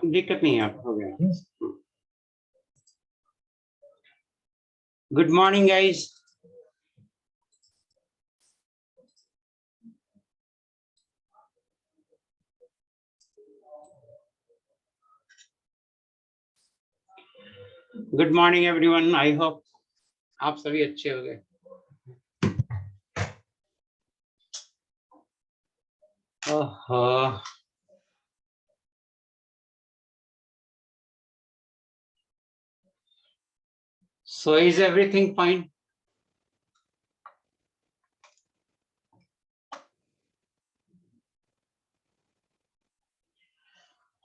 दिक्कत नहीं है, आप हो गया। Good morning guys. Good morning everyone. I hope आप सभी अच्छे हो गए। So is everything fine?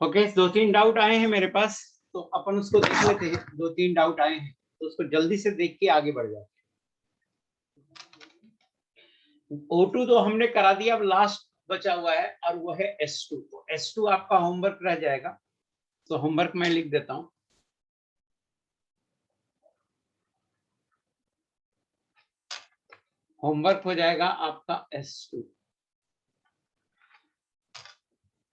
Okay, दो तीन डाउट आए हैं मेरे पास, तो अपन उसको देख लेते हैं। दो तीन डाउट आए हैं तो उसको जल्दी से देख के आगे बढ़ जाते हैं। O2 तो हमने करा दिया, अब लास्ट बचा हुआ है और वो है S2। तो S2 आपका होमवर्क रह जाएगा, तो होमवर्क मैं लिख देता हूं। होमवर्क हो जाएगा आपका S2।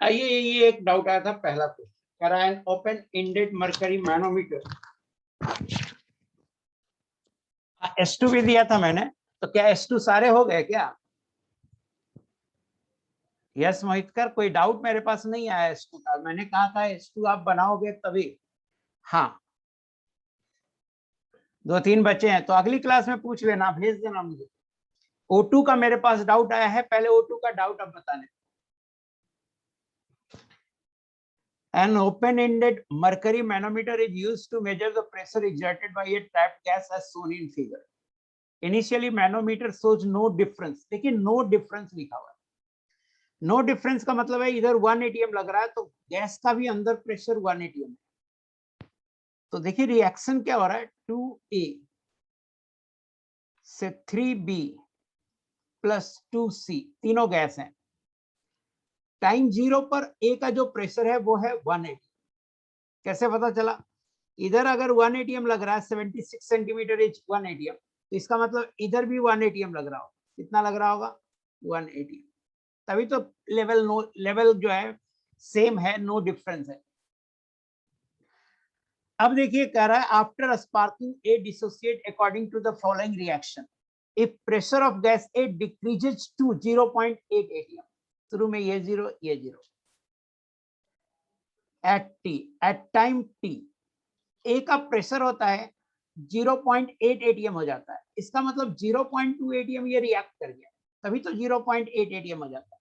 आइए, ये एक डाउट आया था पहला क्वेश्चन, कह रहा है open ended mercury manometer. S2 भी दिया था मैंने, तो क्या S2 सारे हो गए क्या? यस मोहितकर, कोई डाउट मेरे पास नहीं आया S2 का। मैंने कहा था S2 आप बनाओगे तभी। हाँ, दो तीन बच्चे हैं तो अगली क्लास में पूछ लेना, भेज देना मुझे। O2 का मेरे पास डाउट आया है, पहले O2 का डाउट अब बताने। An open-ended mercury manometer is used to measure the pressure exerted by a trapped gas as shown in figure. Initially, manometer shows no difference, लेकिन no difference लिखा हुआ है। नो डिफरेंस का मतलब है इधर 1 atm लग रहा है तो गैस का भी अंदर प्रेशर 1 atm है। तो देखिए रिएक्शन क्या हो रहा है, 2A से 3B प्लस 2C, तीनों गैस हैं। टाइम 0 पर A का जो प्रेशर है वो है 1 atm। कैसे पता चला? इधर अगर 1 atm लग रहा है, 76 सेंटीमीटर इज 1 atm, तो इसका मतलब इधर भी 1 atm लग रहा होगा। कितना लग रहा होगा? 1 atm। तभी तो लेवल जो है सेम है, नो डिफरेंस है। अब देखिए कह रहा है after sparking A dissociate according to the following reaction if pressure of gas A decreases to 0.8 atm। शुरू में ये 0 ये 0 एट टाइम t ए का प्रेशर होता है 0.8 atm हो जाता है। इसका मतलब 0.2 atm ये रिएक्ट कर गया, तभी तो 0.8 atm हो जाता है।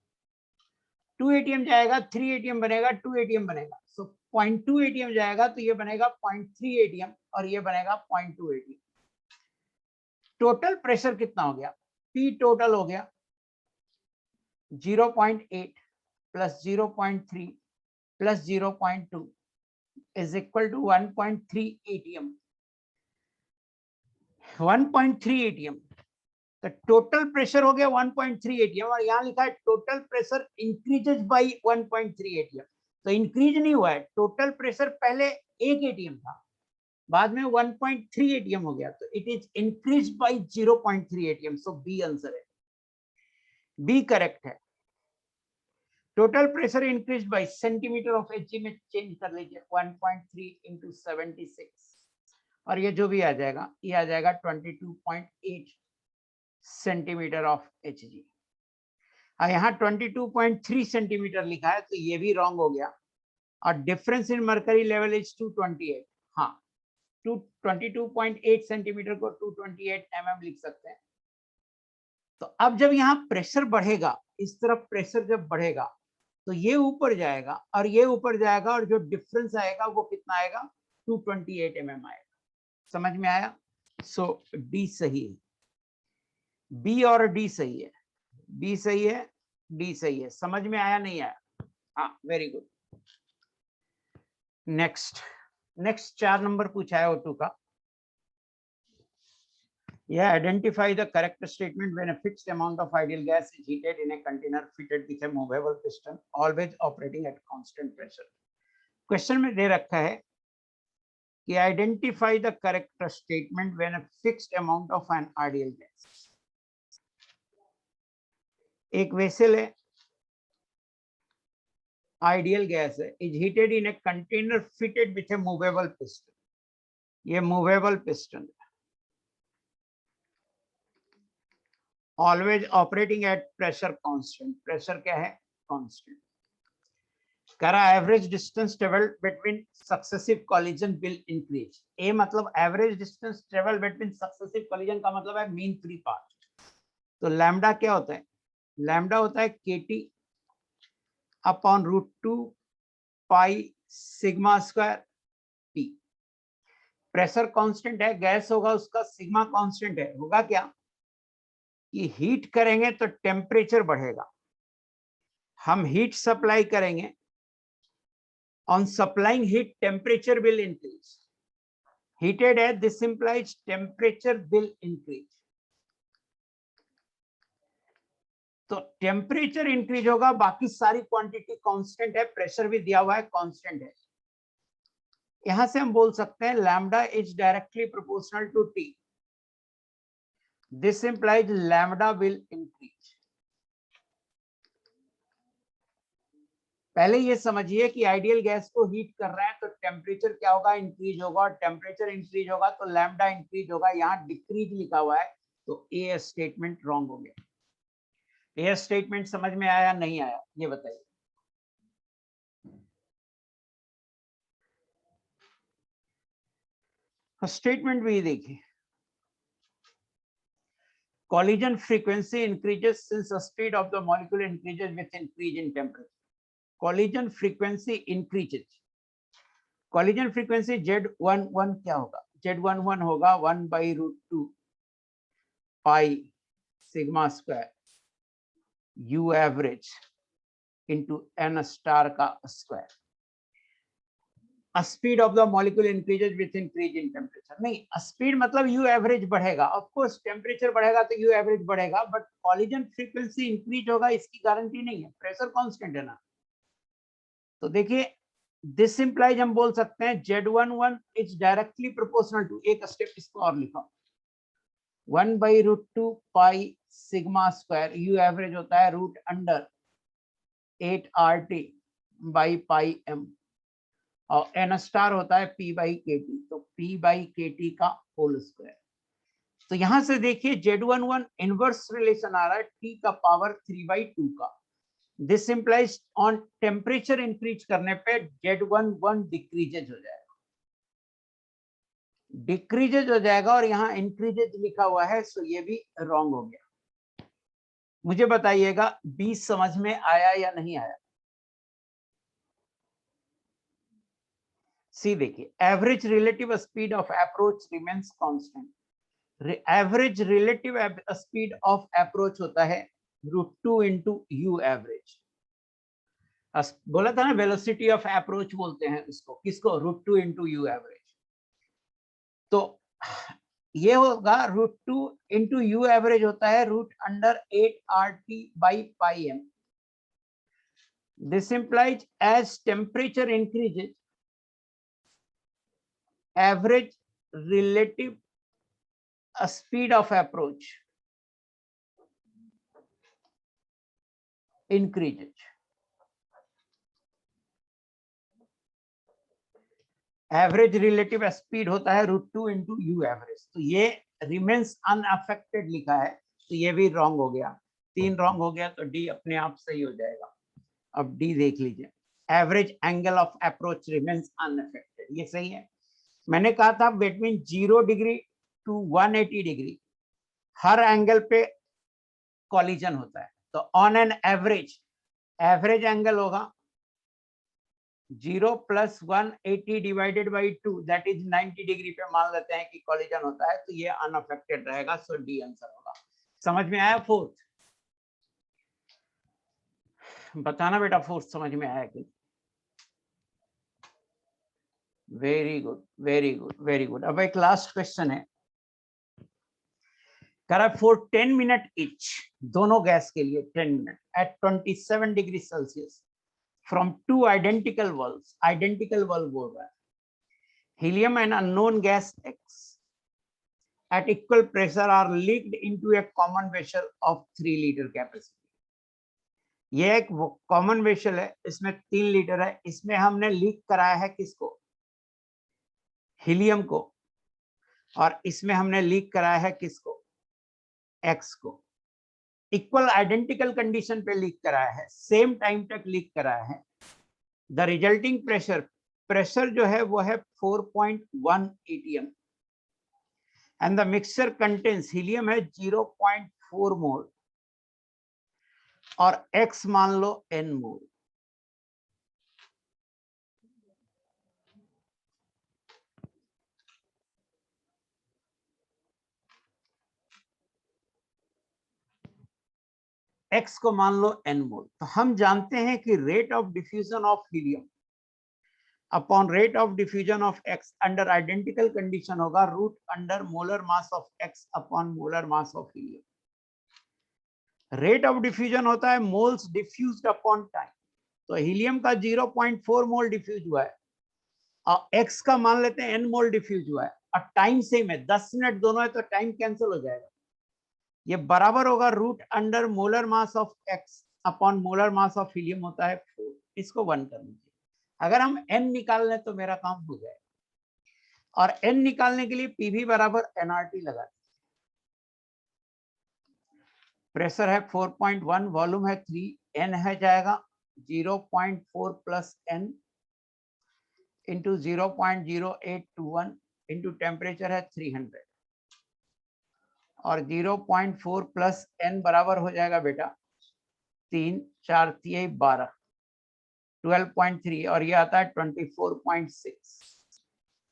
2 atm जाएगा 3 atm बनेगा, 2 atm बनेगा, सो 0.2 atm जाएगा तो ये बनेगा 0.3 atm और ये बनेगा 0.2 atm। टोटल प्रेशर कितना हो गया? P टोटल हो गया 0.8 plus 0.3 plus 0.2 is equal to 1.3 atm। 1.3 atm, तो टोटल प्रेशर हो गया 1.3 atm और यहाँ लिखा है total pressure increases by 1.3 atm। तो इंक्रीज नहीं हुआ है, टोटल प्रेशर पहले 1 atm था, बाद में 1.3 atm हो गया, तो it is increase by 0.3 atm। So B answer है, बी करेक्ट है। Total pressure increase by centimetre of Hg में चेंज कर लीजिए, 1.3 इंटू 76 और ये जो भी आ जाएगा ये आ जाएगा 22.8 सेंटीमीटर ऑफ Hg। यहाँ 22.3 सेंटीमीटर लिखा है तो ये भी रॉन्ग हो गया। और difference in mercury level is 228। हाँ, 22.8 सेंटीमीटर को 228 mm लिख सकते हैं। तो अब जब यहाँ प्रेशर बढ़ेगा, इस तरफ प्रेशर जब बढ़ेगा तो ये ऊपर जाएगा और ये ऊपर जाएगा और जो डिफरेंस आएगा वो कितना आएगा? 228 mm आएगा। समझ में आया? सो डी सही है, बी और डी सही है, बी सही है, डी सही है। समझ में आया नहीं आया? हाँ, वेरी गुड। नेक्स्ट 4 नंबर पूछा है O2 का। यह identify the correct statement when a fixed amount of ideal gas is heated in a container fitted with a movable piston always operating at constant pressure. Question में दे रखा है कि identify the correct statement when a fixed amount of an ideal gas. एक vessel है, ideal gas है, is heated in a container fitted with A movable piston. ये movable piston है, always operating eight pressure constant. Pressure क्या है? Constant. करा average distance travelled between successive collision will increase. ए मतलब average distance travel between successive collision का मतलब है मीन फ्री पाथ। तो लैम्डा क्या होता है? लैम्डा होता है KT upon root 2 pi sigma square T. Pressure constant है, गैस होगा उसका सिग्मा कांस्टेंट है। होगा क्या कि हीट करेंगे तो टेम्परेचर बढ़ेगा, हम हीट सप्लाई करेंगे, on supplying heat temperature will increase। heated है, this implies temperature will increase। तो टेम्परेचर इंक्रीज होगा, बाकी सारी क्वांटिटी कांस्टेंट है, प्रेशर भी दिया हुआ है कांस्टेंट है। यहां से हम बोल सकते हैं lambda is directly proportional to T, this implies lambda will increase. पहले ये समझिए कि आइडियल गैस को हीट कर रहे हैं तो टेम्परेचर क्या होगा? इंक्रीज होगा, और टेम्परेचर इंक्रीज होगा तो लैम्डा इंक्रीज होगा। यहाँ डिक्रीज लिखा हुआ है तो ए स्टेटमेंट रॉन्ग हो गया। ये स्टेटमेंट समझ में आया नहीं आया ये बताइए। स्टेटमेंट भी देखिए, collision frequency increases since the speed of the molecule increases with increase in temperature। collision frequency increases, collision frequency Z11 क्या होगा? Z11 होगा 1/√2 pi sigma square U average into n star का square. Speed of the molecule increases with increase in temperature. नहीं, speed मतलब U average बढ़ेगा, of course temperature बढ़ेगा तो U average बढ़ेगा, बट कॉलिजन फ्रीक्वेंसी इंक्रीज होगा इसकी गारंटी नहीं है, प्रेशर कांस्टेंट है ना। तो देखिए दिस इंप्लाइज हम बोल सकते हैं Z11 is directly proportional to, एक स्टेप इसको और लिखा, 1/√2 pi sigma square u average होता है root under 8 RT by pi m, और n स्टार होता है P/kT, तो P/kT का होल स्क्वायर। तो यहां से देखिए Z11 इनवर्स रिलेशन आ रहा है T का पावर 3/2 का। This implies on temperature increase करने पे Z11 डिक्रीजेज हो जाएगा, डिक्रीजेज हो जाएगा, और यहाँ इंक्रीजेज लिखा हुआ है, सो ये भी रॉन्ग हो गया। मुझे बताइएगा बी समझ में आया या नहीं आया? सी देखिए, average relative speed of approach remains constant. Average relative speed of approach होता है √2 इंटू यू एवरेज। बोला था ना वेलोसिटी ऑफ अप्रोच बोलते हैं इसको, किसको? √2 इंटू यू एवरेज। तो ये होगा √2 इंटू यू एवरेज होता है root under 8 RT by pi m। This implies as temperature increases average relative speed of approach increases। Average relative speed होता है √2 इंटू यू एवरेज, तो ये रिमेन्स अनअफेक्टेड लिखा है, तो ये भी रॉन्ग हो गया। 3 रॉन्ग हो गया तो डी अपने आप सही हो जाएगा। अब डी देख लीजिए, average angle of approach remains unaffected, ये सही है। मैंने कहा था बिटवीन 0 डिग्री टू 180 डिग्री हर एंगल पे कॉलिजन होता है, तो on an average, average angle होगा 0 + 180 divided by 2 that is 90 degree पे मान लेते हैं कि कॉलिजन होता है, तो ये अनअफेक्टेड रहेगा, सो डी आंसर होगा। समझ में आया फोर्थ? बताना बेटा फोर्थ समझ में आया कि? Very good very good very good. अब एक लास्ट क्वेश्चन है, करा फॉर 10 मिनट इच, दोनों गैस के लिए 10 minute at 27 degree Celsius from 2 identical valves, identical valve बोल रहा है, helium and unknown gas X at equal pressure are leaked into a common vessel of 3 liter capacity. ये एक कॉमन वेसल है, इसमें 3 लीटर है, इसमें हमने लीक कराया है किसको? हीलियम को, और इसमें हमने लीक कराया है किसको? एक्स को। इक्वल आइडेंटिकल कंडीशन पे लीक कराया है, सेम टाइम तक लीक कराया है। द रिजल्टिंग प्रेशर जो है वो है 4.1 atm and the mixture contains helium है 0.4 मोल और X मान लो N मोल। X को मान लो N मोल। तो हम जानते हैं कि rate of diffusion of helium upon rate of diffusion of X under identical condition होगा root under molar mass of X upon molar mass of helium. Rate of diffusion होता है मोल्स डिफ्यूज्ड अपॉन टाइम। तो helium का 0.4 मोल diffuse हुआ है और X का मान लेते हैं N मोल डिफ्यूज हुआ है, और टाइम सेम है, 10 मिनट दोनों है, तो टाइम कैंसिल हो जाएगा। ये बराबर होगा root under molar mass of X upon molar mass of helium होता है 4। इसको 1 कर लीजिए। अगर हम N निकाल लें तो मेरा काम हो जाएगा, और N निकालने के लिए PV बराबर nRT लगा दीजिए। प्रेशर है 4.1, वॉल्यूम है 3, N है जाएगा 0.4 plus N into 0.0821 into temperature है 300, और 0.4 प्लस N बराबर हो जाएगा बेटा 3 4 3 12 12.3, और ये आता है 24.6।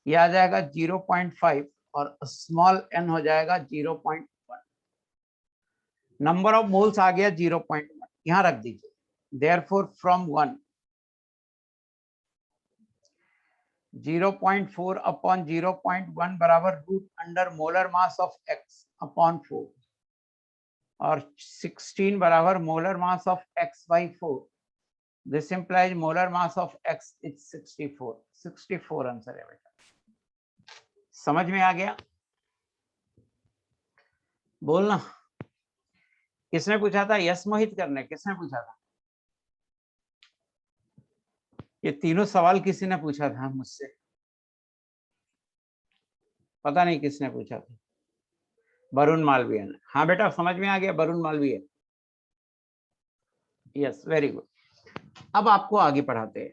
ये आ जाएगा 0.5 और स्मॉल n हो जाएगा 0.1। नंबर ऑफ मोल्स आ गया 0.1, यहां रख दीजिए। देयरफॉर फ्रॉम 1 0.4 अपॉन 0.1 बराबर root under molar mass of X upon 4, और 16 बराबर molar mass of X by 4। This implies molar mass of X is 64। 64 answer है बेटा। समझ में आ गया? बोलना। किसने पूछा था? यस मोहित करने, किसने पूछा था? ये तीनों सवाल किसी ने पूछा था मुझसे, पता नहीं किसने पूछा था। वरुण मालवीय ने। हाँ बेटा समझ में आ गया, Varun Malviya. Yes, very good. अब आपको आगे पढ़ाते हैं।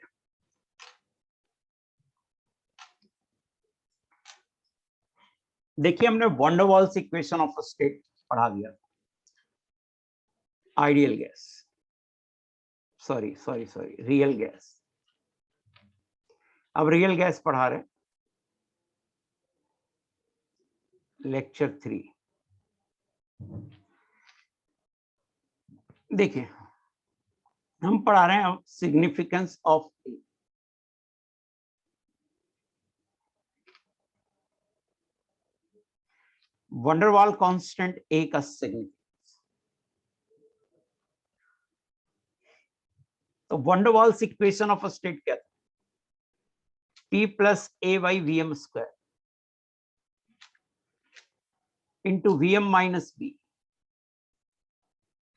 देखिए हमने van der Waals equation of a state पढ़ा दिया। Ideal gas, sorry real gas. अब रियल गैस पढ़ा रहे, लेक्चर 3। देखिए हम पढ़ा रहे हैं significance of van der Waals constant a का सिग्निफिकेंस। तो van der Waals equation of a state क्या था? P plus a by VM square into VM minus b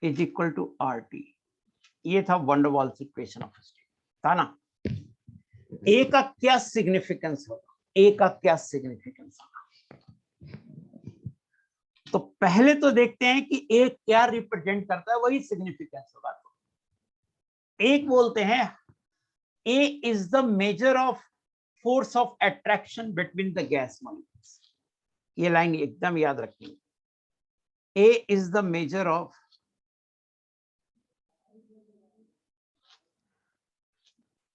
is equal to RT। ये था van der Waals equation of state, था ना? ए का क्या सिग्निफिकेंस होगा? ए का क्या सिग्निफिकेंस होगा? तो पहले तो देखते हैं कि ए क्या रिप्रेजेंट करता है, वही सिग्निफिकेंस होगा। तो एक बोलते हैं a is the measure of force of attraction between the gas molecules. ये लाइन एकदम याद रखिए। A is the measure of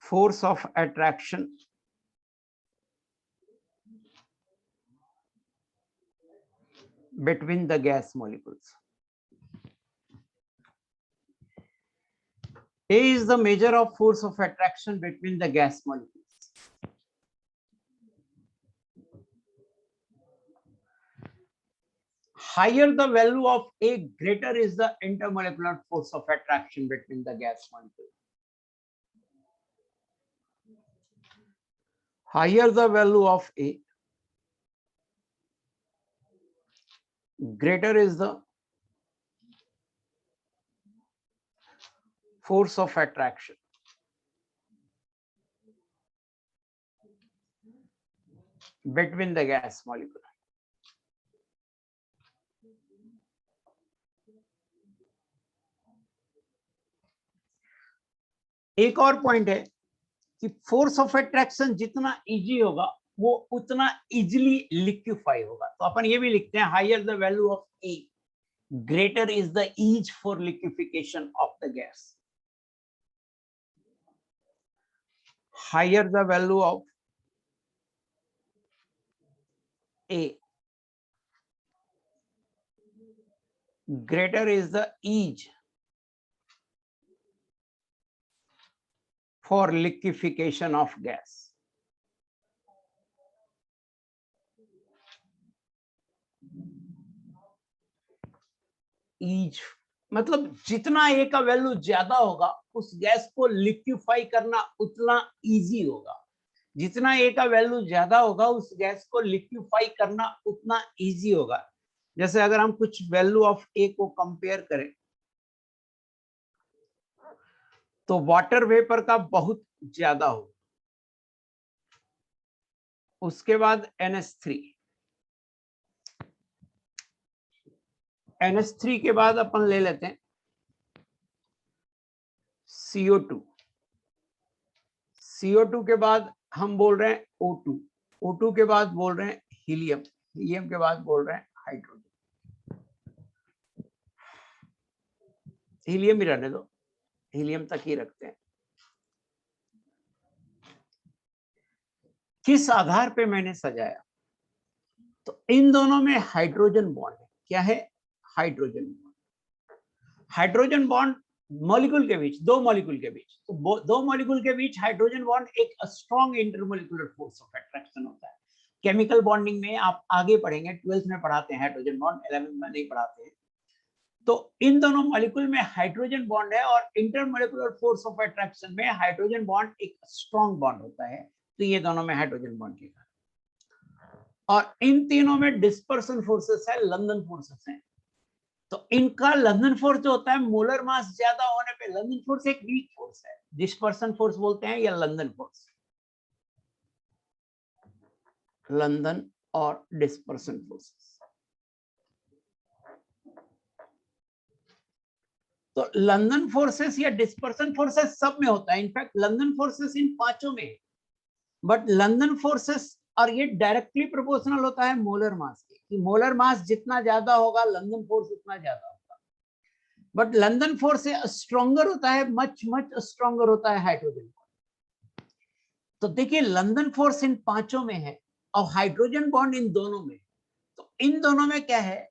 force of attraction between the gas molecules. A is the measure of force of attraction between the gas molecules. Higher the value of A, greater is the intermolecular force of attraction between the gas molecules. Higher the value of A, greater is the force of attraction. Between the gas molecule. एक और point है कि force of attraction जितना easy होगा वो उतना easily liquefy होगा। तो अपन ये भी लिखते हैं higher the value of a, greater is the ease for liquefaction of the gas. Higher the value of a, greater is the ease for liquefaction of gas. Ease मतलब जितना ए का वैल्यू ज्यादा होगा उस गैस को लिक्विफाई करना उतना easy होगा। जितना ए का वैल्यू ज्यादा होगा उस गैस को लिक्विफाई करना उतना इजी होगा। जैसे अगर हम कुछ वैल्यू ऑफ ए को कंपेयर करें तो वाटर वेपर का बहुत ज्यादा हो, उसके बाद NH3, NH3 के बाद अपन ले लेते हैं CO2, CO2 के बाद हम बोल रहे हैं O2, O2 के बाद बोल रहे हैं हीलियम, हीलियम के बाद बोल रहे हैं हाइड्रोजन। हीलियम ही रहने दो, हीलियम तक ही रखते हैं। किस आधार पे मैंने सजाया? तो इन दोनों में हाइड्रोजन बॉन्ड है। क्या है? Hydrogen bond. Hydrogen bond molecule के बीच, दो मॉलिक्यूल के बीच, तो दो मॉलिक्यूल के बीच हाइड्रोजन बॉन्ड एक strong intermolecular force of attraction होता है। केमिकल बॉन्डिंग में आप आगे पढ़ेंगे, 12th में पढ़ाते हैं हाइड्रोजन बॉन्ड, 11th में नहीं पढ़ाते हैं। तो इन दोनों मॉलिक्यूल में हाइड्रोजन बॉन्ड है और इंटरमॉलिक्यूलर फोर्स ऑफ अट्रैक्शन में हाइड्रोजन बॉन्ड एक स्ट्रॉन्ग बॉन्ड होता है। तो ये दोनों में हाइड्रोजन बॉन्ड के कारण, और इन तीनों में डिस्पर्सन फोर्सेस है, लंदन फोर्सेस हैं। तो इनका लंदन फोर्स जो होता है मोलर मास ज्यादा होने पे, लंदन फोर्स एक वीक फोर्स है, डिस्पर्सन फोर्स बोलते हैं या लंदन फोर्स, लंदन और डिस्पर्सन फोर्सेस। तो लंदन फोर्सेस या डिस्पर्सन फोर्सेस सब में होता है। इनफैक्ट लंदन फोर्सेस इन पांचों में है, बट लंदन फोर्सेस और ये डायरेक्टली प्रोपोर्शनल होता है मोलर मास के, कि मोलर मास जितना ज्यादा होगा लंदन फोर्स उतना ज्यादा होगा। बट लंदन फोर्स से स्ट्रॉन्गर होता है, मच स्ट्रॉन्गर होता है हाइड्रोजन बॉन्ड। तो देखिए लंदन फोर्स इन पांचों में है और हाइड्रोजन बॉन्ड इन दोनों में। तो इन दोनों में क्या है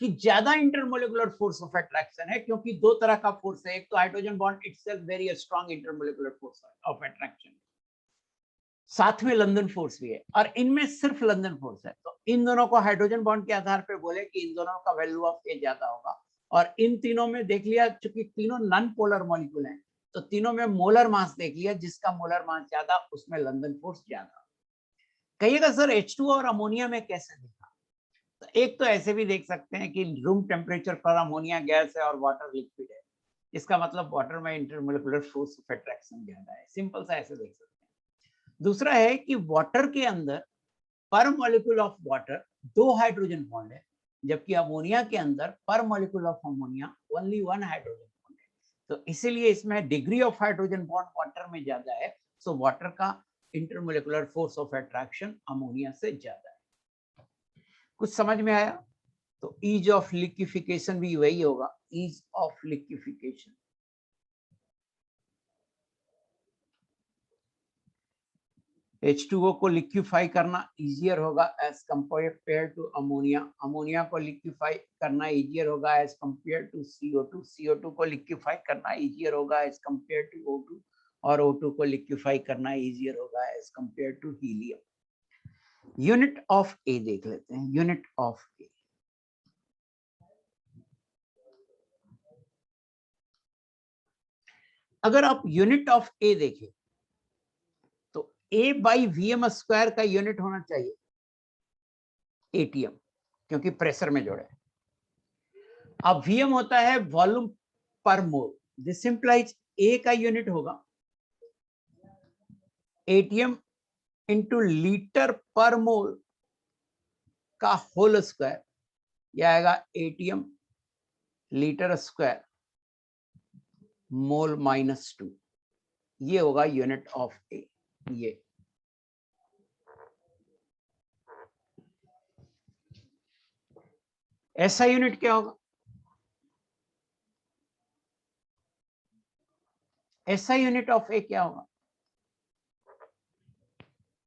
कि ज्यादा इंटरमोलिकुलर फोर्स ऑफ अट्रैक्शन है, क्योंकि दो तरह का फोर्स है। एक तो hydrogen bond itself very strong intermolecular force of attraction, साथ में लंदन फोर्स भी है, और इनमें सिर्फ लंदन फोर्स है। तो इन दोनों को हाइड्रोजन बॉन्ड के आधार पे बोले कि इन दोनों का वैल्यू ऑफ ए ज्यादा होगा। और इन तीनों में देख लिया, चूंकि तीनों नॉन पोलर मॉलिक्यूल हैं, तो तीनों में मोलर मास देख लिया, जिसका मोलर मास ज्यादा उसमें लंदन फोर्स ज्यादा। कहिएगा सर H2 और अमोनिया में कैसे देखा? तो एक तो ऐसे भी देख सकते हैं कि रूम टेम्परेचर पर अमोनिया गैस है और वाटर लिक्विड है, इसका मतलब वाटर में इंटरमोलिकुलर फोर्स ऑफ अट्रैक्शन ज्यादा है। सिंपल सा ऐसे देख सकते हैं। दूसरा है कि वाटर के अंदर पर molecule of water 2 hydrogen bond है, जबकि अमोनिया के अंदर पर molecule of ammonia only 1 hydrogen bond है। तो इसीलिए इसमें degree of hydrogen bond water में ज्यादा है। सो वाटर का intermolecular force of attraction ammonia से ज्यादा है। कुछ समझ में आया? तो ईज ऑफ लिक्विफिकेशन भी वही होगा, ईज ऑफ लिक्विफिकेशन। H2O को लिक्विफाई करना इजियर होगा as compare to ammonia. Ammonia को लिक्विफाई करना इजियर होगा as compare to CO2। CO2 को लिक्विफाई करना इजियर होगा एज कंपेयर टू O2, और O2 को लिक्विफाई करना इजियर होगा as compare to helium. Unit of a देख लेते हैं, यूनिट ऑफ ए। अगर आप यूनिट ऑफ ए देखें तो ए बाई वीएम स्क्वायर का यूनिट होना चाहिए एटीएम, क्योंकि प्रेशर में जोड़े। अब वीएम होता है वॉल्यूम पर मोल, दिस इंप्लाइज ए का यूनिट होगा एटीएम इंटू लीटर पर मोल का होल स्क्वायर, यह आएगा एटीएम लीटर स्क्वायर मोल -2, ये होगा यूनिट ऑफ ए। ये ऐसा यूनिट क्या होगा? ऐसा यूनिट ऑफ ए क्या होगा?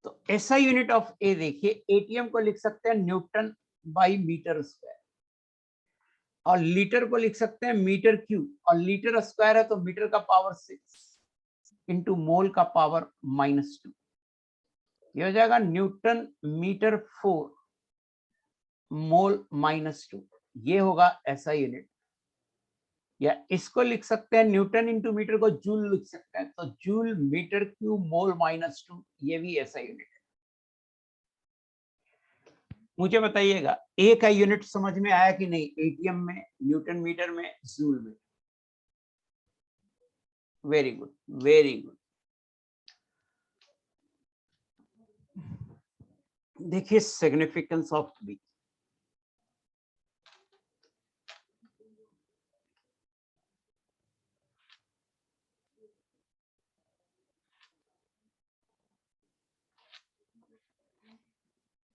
तो ऐसा यूनिट ऑफ ए देखिए, एटीएम को लिख सकते हैं न्यूटन बाई मीटर स्क्वायर, और लीटर को लिख सकते हैं मीटर क्यूब, और लीटर स्क्वायर है तो मीटर का पावर 6 इंटू मोल का पावर -2, ये हो जाएगा न्यूटन मीटर 4 मोल -2, ये होगा ऐसा यूनिट। या इसको लिख सकते हैं न्यूटन इंटू मीटर को जूल लिख सकते हैं, तो जूल मीटर क्यूब मोल -2, ये भी ऐसा यूनिट है। मुझे बताइएगा ए का यूनिट समझ में आया कि नहीं? एटीएम में, न्यूटन मीटर में, जूल में। Very good, very good. देखिए सिग्निफिकेंस ऑफ बी।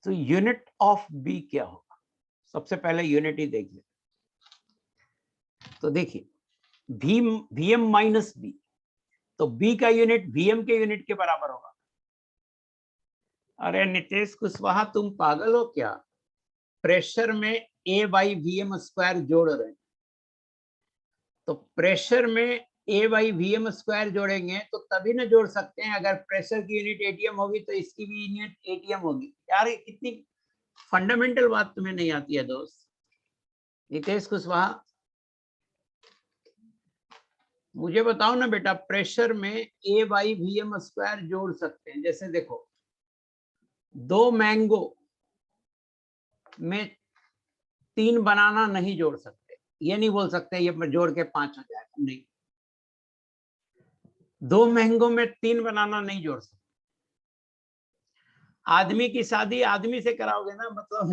तो यूनिट ऑफ बी क्या होगा? सबसे पहले यूनिट ही देख ले। तो देखिए वीएम माइनस बी, तो बी का यूनिट वीएम के यूनिट के बराबर होगा। अरे नितेश कुशवाहा, तुम पागल हो क्या? प्रेशर में ए बाई वीएम स्क्वायर जोड़ रहे हैं, तो प्रेशर में ए बाई वीएम स्क्वायर जोड़ेंगे तो तभी ना जोड़ सकते हैं। अगर प्रेशर की यूनिट एटीएम होगी तो इसकी भी यूनिट एटीएम होगी। यार इतनी फंडामेंटल बात तुम्हें नहीं आती है दोस्त। नितेश कुशवाहा, मुझे बताओ ना बेटा, प्रेशर में ए बाई वीएम स्क्वायर जोड़ सकते हैं। जैसे देखो, 2 मैंगो में 3 बनाना नहीं जोड़ सकते, ये नहीं बोल सकते ये जोड़ के 5 हो जाएगा, नहीं। 2 मैंगो में 3 बनाना नहीं जोड़ सकते। आदमी की शादी आदमी से कराओगे ना, मतलब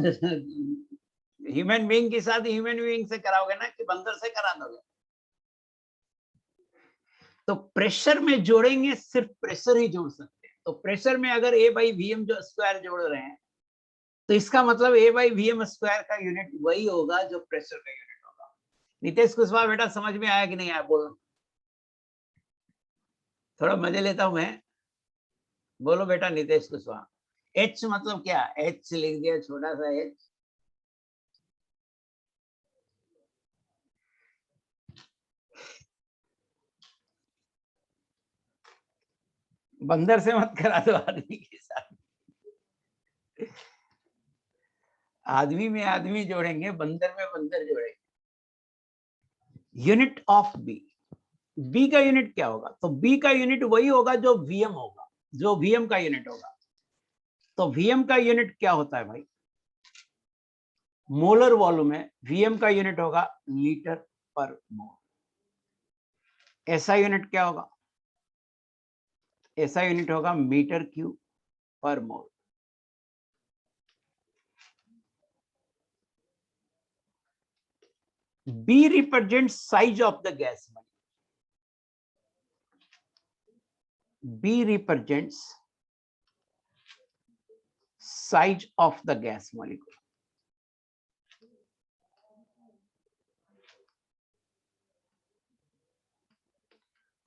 ह्यूमन बीइंग की शादी ह्यूमन बीइंग से कराओगे ना, कि बंदर से करा दोगे? तो प्रेशर में जोड़ेंगे, सिर्फ प्रेशर ही जोड़ सकते हैं। तो प्रेशर में अगर ए बाई वीएम जो स्क्वायर जोड़ रहे हैं, तो इसका मतलब ए बाई वीएम स्क्वायर का यूनिट वही होगा जो प्रेशर का यूनिट होगा। नितेश कुशवाहा बेटा, समझ में आया कि नहीं आया? बोलो, थोड़ा मजे लेता हूं मैं। बोलो बेटा नितेश कुशवाहा। एच मतलब क्या? एच लिख दिया, छोटा सा एच। बंदर से मत करा दो आदमी के साथ। आदमी में आदमी जोड़ेंगे, बंदर में बंदर जोड़ेंगे। यूनिट ऑफ बी, बी का यूनिट क्या होगा? तो बी का यूनिट वही होगा जो वीएम होगा, जो वीएम का यूनिट होगा। तो वीएम का यूनिट क्या होता है भाई? मोलर वॉल्यूम है, वीएम का यूनिट होगा लीटर पर मोल। ऐसा यूनिट क्या होगा? ऐसा यूनिट होगा मीटर क्यूब पर मोल। B represents size of the gas molecule. B represents size of the gas molecule.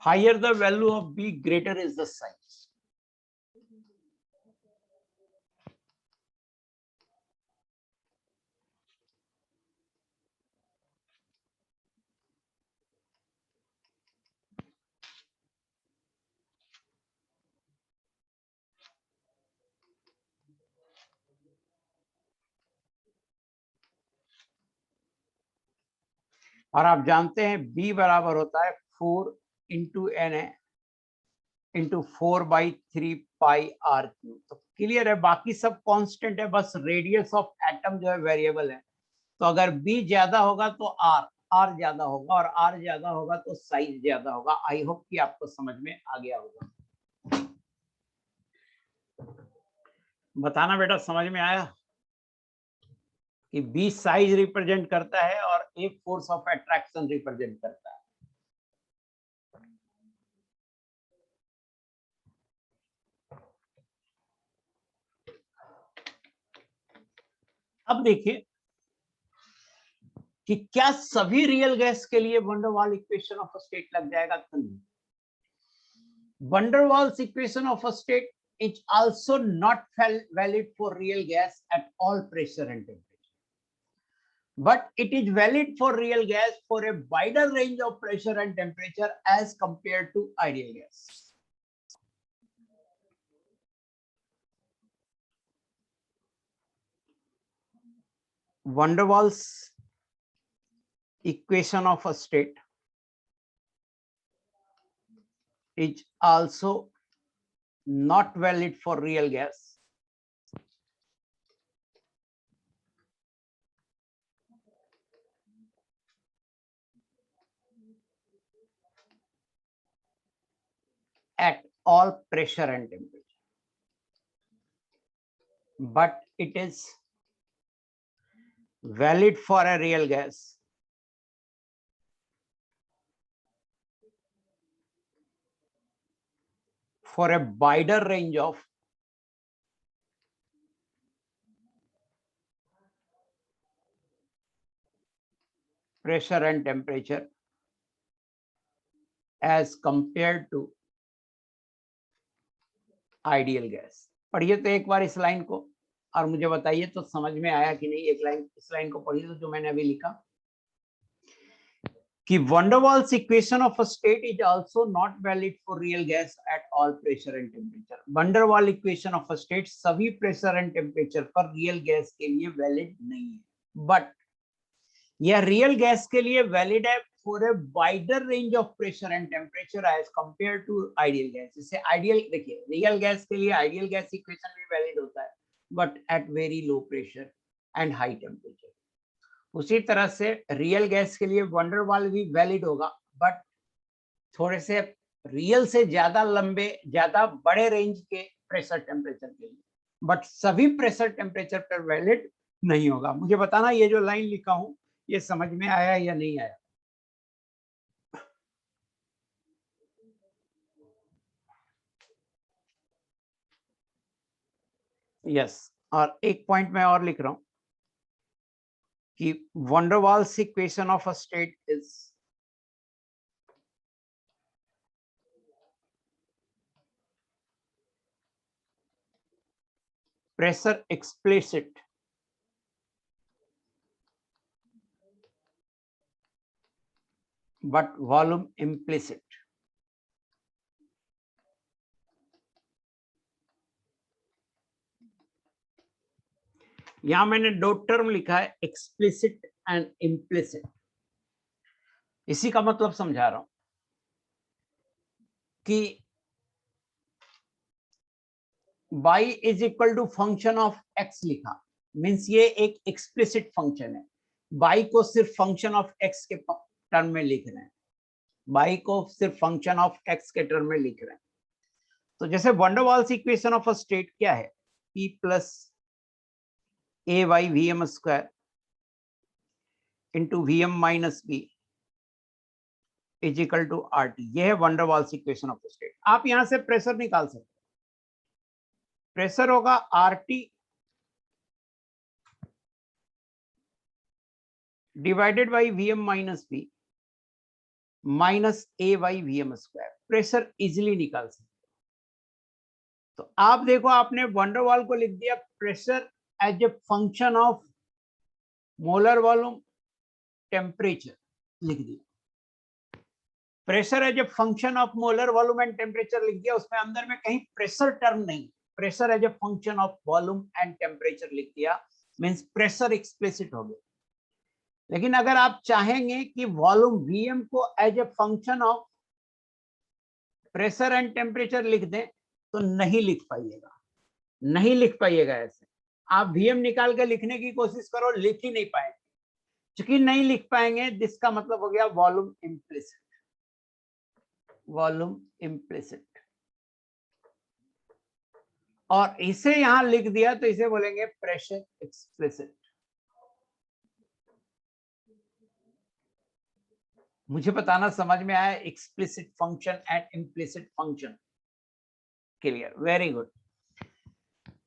Higher the value of B, greater is the size. और आप जानते हैं B बराबर होता है 4 into n into 4/3 pi r cube. तो clear है, बाकी सब कांस्टेंट है, बस रेडियस ऑफ एटम जो है वेरिएबल है। तो अगर बी ज्यादा होगा तो आर ज्यादा होगा, और आर ज्यादा होगा तो साइज ज्यादा होगा। आई होप कि आपको समझ में आ गया होगा। बताना बेटा, समझ में आया कि बी साइज रिप्रेजेंट करता है और a force of attraction represent करता है। अब देखिए कि क्या सभी रियल गैस के लिए wonder Waals equation of a state लग जाएगा? तो नहीं। Van der Waals equation of a state is also not valid for real gas at all pressure and temperature, but it is valid for real gas for a wider range of pressure and temperature as compared to ideal gas. Van der Waals equation of a state is also not valid for real gas at all pressure and temperature, but it is valid for a real gas for a wider range of pressure and temperature as compared to ideal gas. पढ़िए तो एक बार इस line को और मुझे बताइए तो समझ में आया कि नहीं। एक लाइन, इस लाइन को पढ़िए तो जो मैंने अभी लिखा कि van der Waals equation of a state is also not valid for real gas at all pressure and temperature. Van der Waals equation of a state सभी प्रेशर एंड टेम्परेचर पर रियल गैस के लिए वैलिड नहीं है, बट यह real gas के लिए valid है for a wider range of pressure and temperature as compare to ideal gas. जैसे आइडियल, देखिए रियल गैस के लिए आइडियल गैस इक्वेशन भी वैलिड होता है, but at very low pressure and high temperature. उसी तरह से रियल गैस के लिए वंडर वाल भी वैलिड होगा, बट थोड़े से रियल से ज्यादा लंबे, ज्यादा बड़े रेंज के प्रेशर टेम्परेचर के लिए, बट सभी प्रेशर टेम्परेचर पर वैलिड नहीं होगा। मुझे बताना ये जो लाइन लिखा हूं ये समझ में आया या नहीं आया? यस। और एक पॉइंट मैं और लिख रहा हूं कि van der Waals equation of a state is pressure explicit but volume implicit। यहां मैंने दो टर्म लिखा है, एक्सप्लिसिट एंड इम्प्लिसिट। इसी का मतलब समझा रहा हूं कि y is equal to function of x लिखा, मीन्स ये एक एक्सप्लिसिट फंक्शन है। y को सिर्फ फंक्शन ऑफ x के टर्म में लिख रहे हैं, y को सिर्फ फंक्शन ऑफ x के टर्म में लिख रहे हैं। तो जैसे van der Waals equation of a state क्या है, p plus a by v M square into we m minus b is equal to R T. यह है wonder Waals equation of the state. आप यहां से प्रेशर निकाल सकते, प्रेशर होगा R T divided by we m minus b minus a by v M square. Pressure easily निकाल सकते। तो आप देखो, आपने वंडर वाल को लिख दिया pressure as a function of molar volume temperature लिख दिया। Pressure as a function of molar volume and temperature लिख दिया, उसमें अंदर में कहीं प्रेशर टर्म नहीं, pressure as a function of volume and temperature लिख दिया, मींस प्रेशर एक्सप्लिसिट हो गया। लेकिन अगर आप चाहेंगे कि वॉल्यूम वीएम को as a function of pressure and temperature लिख दें, तो नहीं लिख पाइएगा, नहीं लिख पाइएगा। ऐसे आप वीएम निकाल के लिखने की कोशिश करो, लिख ही नहीं पाएंगे। चूंकि नहीं लिख पाएंगे, जिसका मतलब हो गया वॉल्यूम इम्प्लिसिट, वॉल्यूम इम्प्लिसिट। और इसे यहां लिख दिया तो इसे बोलेंगे प्रेशर एक्सप्लिसिट। मुझे बताना समझ में आया explicit function and implicit function? Clear, very good.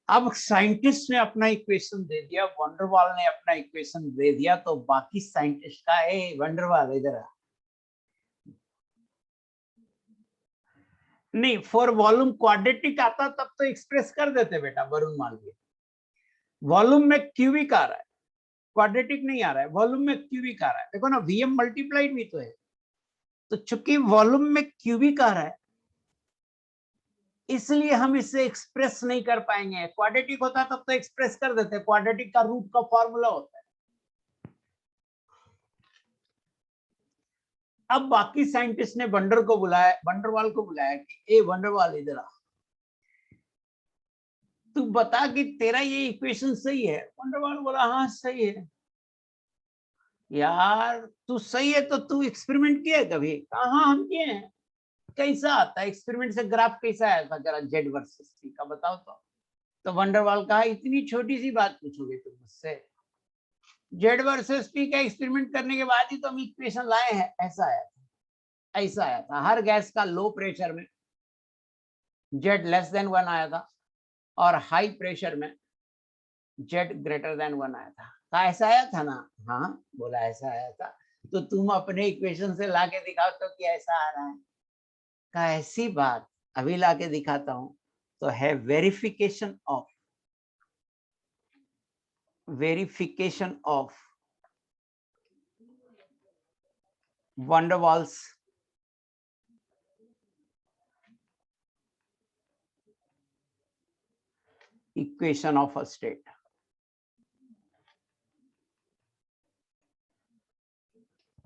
अब साइंटिस्ट ने अपना इक्वेशन दे दिया, वंडरवाल ने अपना इक्वेशन दे दिया, तो बाकी साइंटिस्ट का ए वंडरवाल इधर आ। नहीं, फॉर वॉल्यूम क्वाड्रेटिक आता तब तो एक्सप्रेस कर देते बेटा वरुण मालवीय। वॉल्यूम में क्यूबिक आ रहा है, क्वाड्रेटिक नहीं आ रहा है, वॉल्यूम में क्यूबिक आ रहा है। देखो ना, वीएम मल्टीप्लाइड भी तो है, तो चूंकि वॉल्यूम में क्यूबिक आ रहा है इसलिए हम इसे एक्सप्रेस नहीं कर पाएंगे। क्वाड्रेटिक होता तब तो एक्सप्रेस कर देते, क्वाड्रेटिक का रूट का फॉर्मूला होता है। अब बाकी साइंटिस्ट ने वंडरवाल को बुलाया कि ए वंडरवाल इधर आ, तू बता कि तेरा ये इक्वेशन सही है। वंडरवाल बोला हाँ सही है। यार तू सही है तो तू एक्सपेरिमेंट किया है कभी? कहाँ हम किए हैं। कैसा आता है एक्सपेरिमेंट से ग्राफ, कैसा आया था जरा जेड वर्सेस टी का बताओ तो वंडरवाल कहा इतनी छोटी सी बात पूछोगे तुम मुझसे? जेड वर्सेस टी का एक्सपेरिमेंट करने के बाद ही तो हम इक्वेशन लाए हैं। ऐसा आया था, ऐसा आया था। हर गैस का लो प्रेशर में जेड लेस देन 1 आया था और हाई प्रेशर में जेड ग्रेटर देन 1 आया था। कहा ऐसा आया था ना? हाँ बोला ऐसा आया था। तो तुम अपने इक्वेशन से लाके दिखाओ तो कि ऐसा आ रहा है। कहा ऐसी बात, अभी लाके दिखाता हूं। तो है verification of van der Waals equation of a state.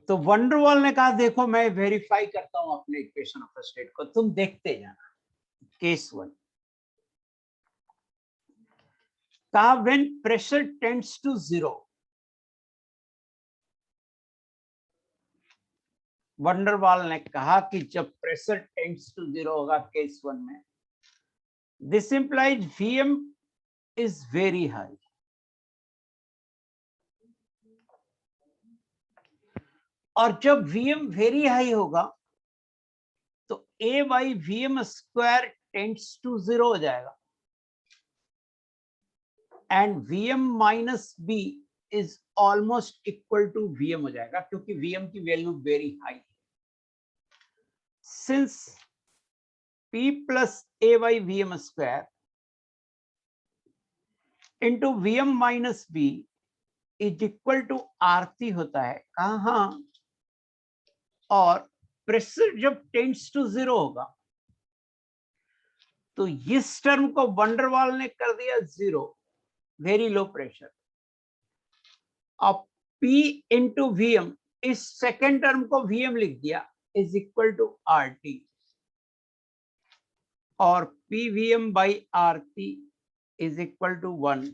तो वंडरवाल ने कहा देखो मैं वेरीफाई करता हूं अपने इक्वेशन ऑफ अ स्टेट को, तुम देखते जाना। केस 1 कहा when pressure tends to 0, van der Waals ने कहा कि जब प्रेशर टेंड्स टू 0 होगा केस 1 में, this implies Vm is very high. और जब Vm वेरी हाई होगा तो A by Vm square tends to 0 हो जाएगा and Vm minus b is almost equal to Vm हो जाएगा, क्योंकि Vm की वैल्यू वेरी हाई है। Since P plus A by Vm square into Vm minus b is equal to RT होता है कहाँ? और प्रेशर जब टेंड्स टू 0 होगा तो इस टर्म को वंडरवाल ने कर दिया 0, वेरी लो प्रेशर। अब P इंटू Vm, इस सेकेंड टर्म को Vm लिख दिया इज इक्वल टू RT, और PVm by RT is equal to 1।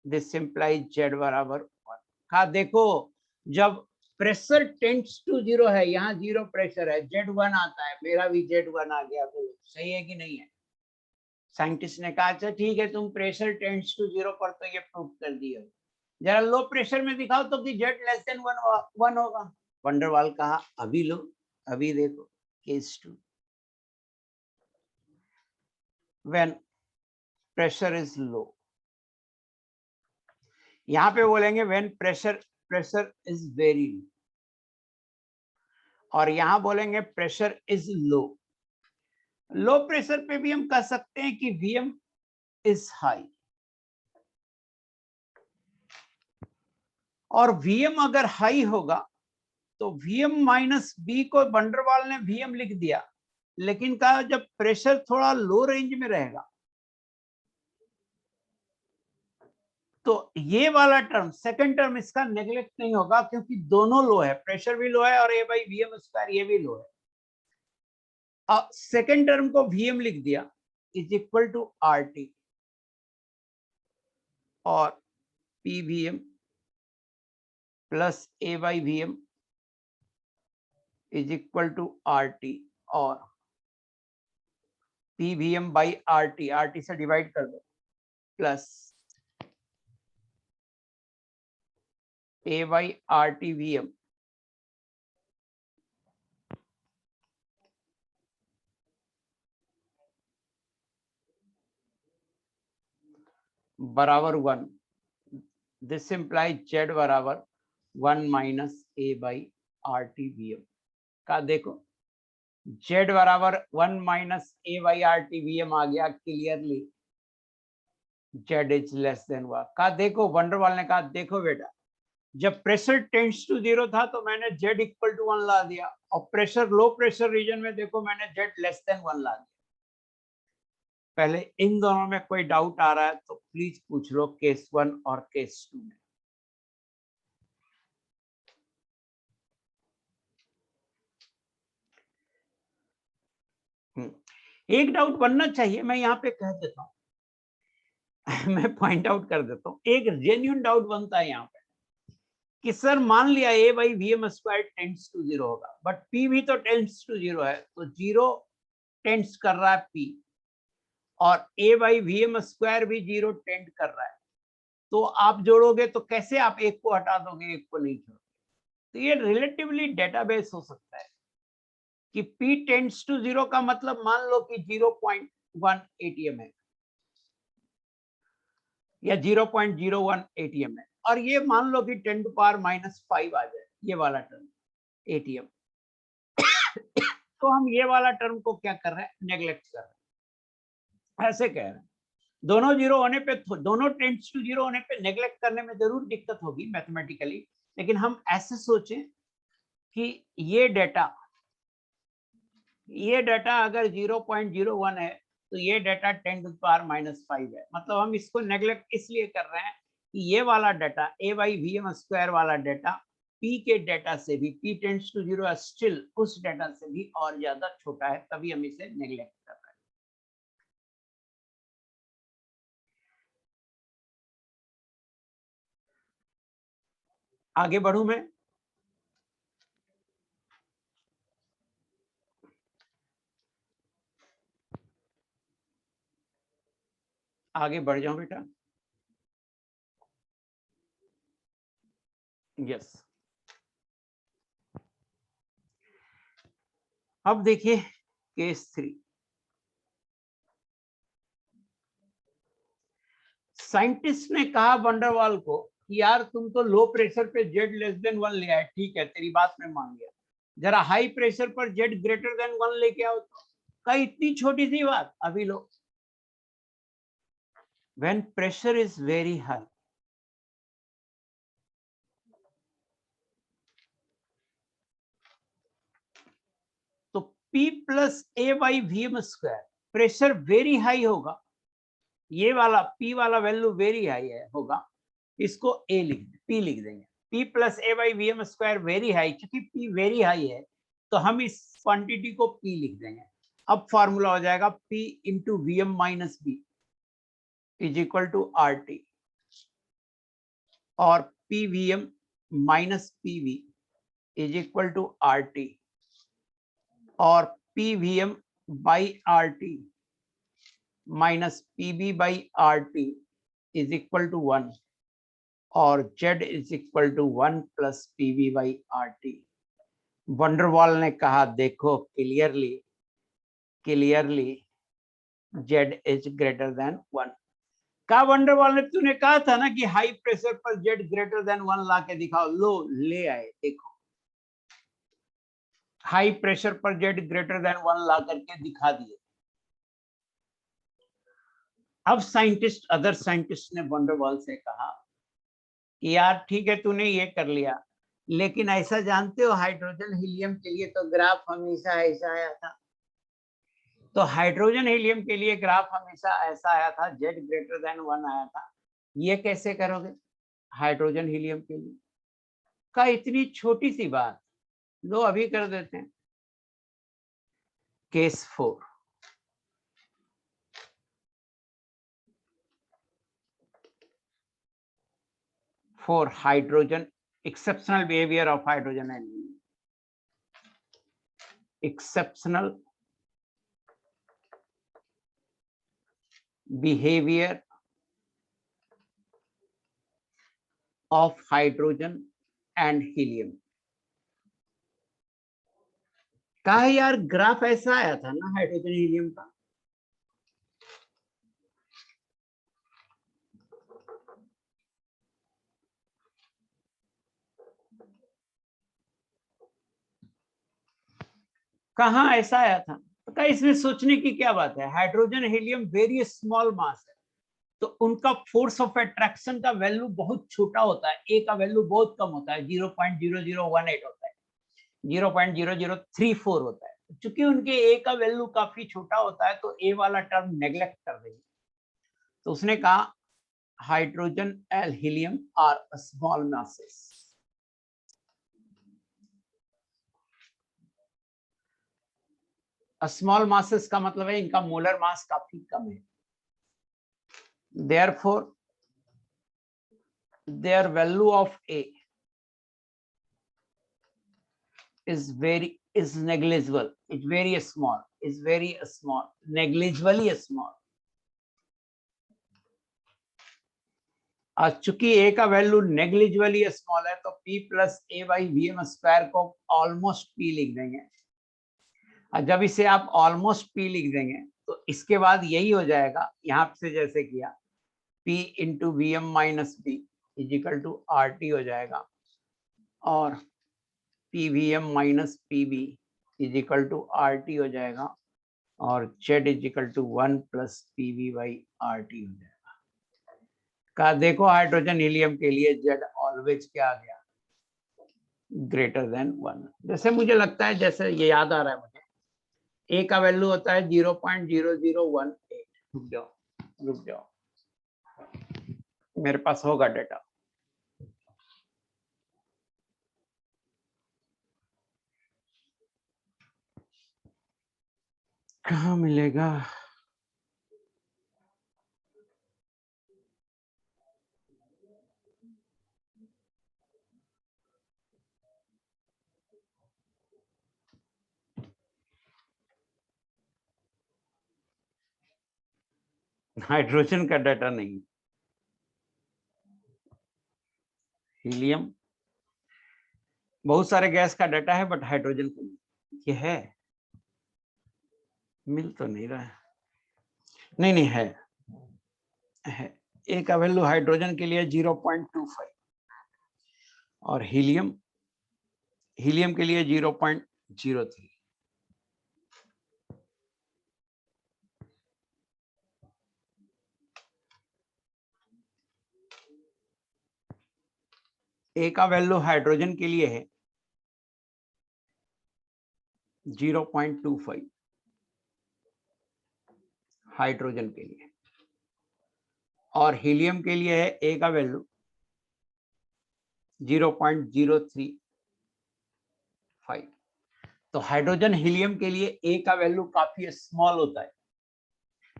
This implies Z बराबर 1। कहा देखो जब प्रेशर टेंड्स टू 0 है, यहाँ 0 प्रेशर है, Z1 आता है, मेरा भी Z1 आ गया, तो सही है कि नहीं है? साइंटिस्ट ने कहा अच्छा ठीक है, तुम प्रेशर टेंड्स टू 0 पर तो ये प्रूव कर दिए, जरा लो प्रेशर में दिखाओ तो कि Z लेस देन 1 होगा। वंडरवाल कहा अभी लो, अभी देखो case 2 when pressure is low. यहां पे बोलेंगे when pressure is very low, और यहां बोलेंगे pressure is low. Low pressure पे भी हम कह सकते हैं कि Vm इज हाई, और Vm अगर हाई होगा तो Vm माइनस बी को वंडरवाल ने Vm लिख दिया, लेकिन कहा जब प्रेशर थोड़ा लो रेंज में रहेगा तो ये वाला टर्म, सेकंड टर्म, इसका नेग्लेक्ट नहीं होगा, क्योंकि दोनों लो है, प्रेशर भी लो है और A बाई Vm स्क्वायर ये भी लो है। सेकंड टर्म को Vm लिख दिया इज इक्वल टू RT और PVM plus A/VM is equal to RT और PVM बाई RT से डिवाइड कर दो प्लस A/RT/VM बराबर 1। दिस इम्प्लाइज Z बराबर 1 माइनस A/RT/VM का देखो Z बराबर 1 माइनस A/RT/VM आ गया clearly. Z is less than 1 का देखो वंडरवाल ने कहा देखो बेटा जब प्रेशर टेंड्स टू 0 था तो मैंने Z इक्वल टू 1 ला दिया और प्रेशर लो प्रेशर रीजन में देखो मैंने Z लेस देन 1 ला दिया। पहले इन दोनों में कोई डाउट आ रहा है तो प्लीज पूछ लो केस 1 और केस 2 में। एक डाउट बनना चाहिए, मैं यहाँ पे कह देता हूँ मैं पॉइंट आउट कर देता हूँ। एक जेन्युइन डाउट बनता है यहाँ पे कि सर मान लिया A/VM² टेंड्स टू 0 होगा बट P भी तो टेंड्स टू 0 है, तो 0 टेंड्स कर रहा है P और A/VM² भी 0 टेंड कर रहा है, तो आप जोड़ोगे तो कैसे आप एक को हटा दोगे एक को नहीं छोड़ोगे। तो ये रिलेटिवली डेटाबेस हो सकता है कि P टेंड्स टू 0 का मतलब मान लो कि 0.1 ATM है या 0.01 ATM है और ये मान लो कि 10⁻⁻5 आ जाए ये वाला टर्म ATM तो हम ये वाला टर्म को क्या कर रहे हैं नेग्लेक्ट कर रहे हैं, ऐसे कह रहे हैं। दोनों 0 होने पे दोनों टेंड्स टू 0 होने पे नेग्लेक्ट करने में जरूर दिक्कत होगी मैथमेटिकली, लेकिन हम ऐसे सोचें कि ये डाटा अगर 0.01 है तो ये डाटा 10⁻⁻5 है, मतलब हम इसको नेग्लेक्ट इसलिए कर रहे हैं कि ये वाला डाटा A/VM² वाला डाटा P के डाटा से भी P टेंड्स टू 0 स्टिल उस डाटा से भी और ज्यादा छोटा है, तभी हम इसे नेग्लेक्ट कर रहे हैं। आगे बढ़ूं मैं, आगे बढ़ जाऊं बेटा। यस, अब देखिए केस 3। साइंटिस्ट ने कहा वंडरवाल को कि यार तुम तो लो प्रेशर पे Z लेस देन 1 ले आए, ठीक है तेरी बात में मान लिया, जरा हाई प्रेशर पर Z ग्रेटर देन 1 लेके आओ। तो कई इतनी छोटी सी बात, अभी लो when pressure is very high तो P plus A/VM², pressure very high होगा, ये वाला P वाला वैल्यू वेरी हाई है होगा, इसको P लिख देंगे। P plus A/VM² very high, क्योंकि P वेरी हाई है तो हम इस क्वांटिटी को P लिख देंगे। अब फॉर्मूला हो जाएगा P into VM minus B is equal to RT और PVM minus PV is equal to RT और PVM by RT minus PV by RT is equal to 1 और Z is equal to 1 plus PV by RT। Van der Waals ने कहा देखो clearly Z is greater than 1। कहा van der Waals ने, तूने कहा था ना कि हाई प्रेशर पर Z ग्रेटर देन 1 ला के दिखाओ, लो ले आए, देखो हाई प्रेशर पर Z ग्रेटर देन 1 ला करके दिखा दिए। अब अदर साइंटिस्ट ने वंडरवॉल से कहा कि यार ठीक है तूने ये कर लिया, लेकिन ऐसा जानते हो हाइड्रोजन हीलियम के लिए तो ग्राफ हमेशा ऐसा आया था, तो हाइड्रोजन हीलियम के लिए ग्राफ हमेशा ऐसा आया था, Z ग्रेटर देन 1 आया था, ये कैसे करोगे हाइड्रोजन हीलियम के लिए? का इतनी छोटी सी बात, लो अभी कर देते हैं। Case 4, for hydrogen, exceptional behavior of hydrogen and helium. Exceptional behavior of hydrogen and helium. कहा यार ग्राफ ऐसा आया था ना हाइड्रोजन हीलियम का, कहाँ ऐसा आया था? तो इसमें सोचने की क्या बात है, hydrogen helium very small mass है, तो उनका फोर्स ऑफ अट्रैक्शन का वैल्यू बहुत छोटा होता है, ए का वैल्यू बहुत कम होता है, 0.0018 होता है, 0.0034 होता है। चूंकि उनके ए का वैल्यू काफी छोटा होता है तो ए वाला टर्म नेग्लेक्ट कर देंगे। तो उसने कहा hydrogen and helium are small masses. Small masses का मतलब है इनका मोलर मास काफी कम है, therefore their value of A is negligible, it's very small, negligibly small। आज चूंकि A का वैल्यू नेग्लिजिबली स्मॉल है तो P plus A by VM square को ऑलमोस्ट P लिख देंगे। और जब इसे आप ऑलमोस्ट P लिख देंगे तो इसके बाद यही हो जाएगा, यहाँ से जैसे किया P into VM minus B is equal to RT हो जाएगा, और PVM minus PV is equal to RT हो जाएगा, और Z is equal to 1 plus PV by RT हो जाएगा। का देखो हाइड्रोजन हीलियम के लिए Z ऑलवेज क्या आ गया, ग्रेटर देन 1। जैसे मुझे लगता है, जैसे ये याद आ रहा है मुझे, ए का वैल्यू होता है 0.0018। रुक जाओ मेरे पास होगा डेटा। कहाँ मिलेगा? हाइड्रोजन का डाटा नहीं, हीलियम बहुत सारे गैस का डाटा है बट हाइड्रोजन का नहीं। ये है, मिल तो नहीं रहा है, नहीं है। ए का वैल्यू हाइड्रोजन के लिए 0.25 और हीलियम के लिए 0.03। ए का वैल्यू हाइड्रोजन के लिए है 0.25 हाइड्रोजन के लिए, और हीलियम के लिए है ए का वैल्यू 0.035। तो हाइड्रोजन हीलियम के लिए ए का वैल्यू काफी स्मॉल होता है।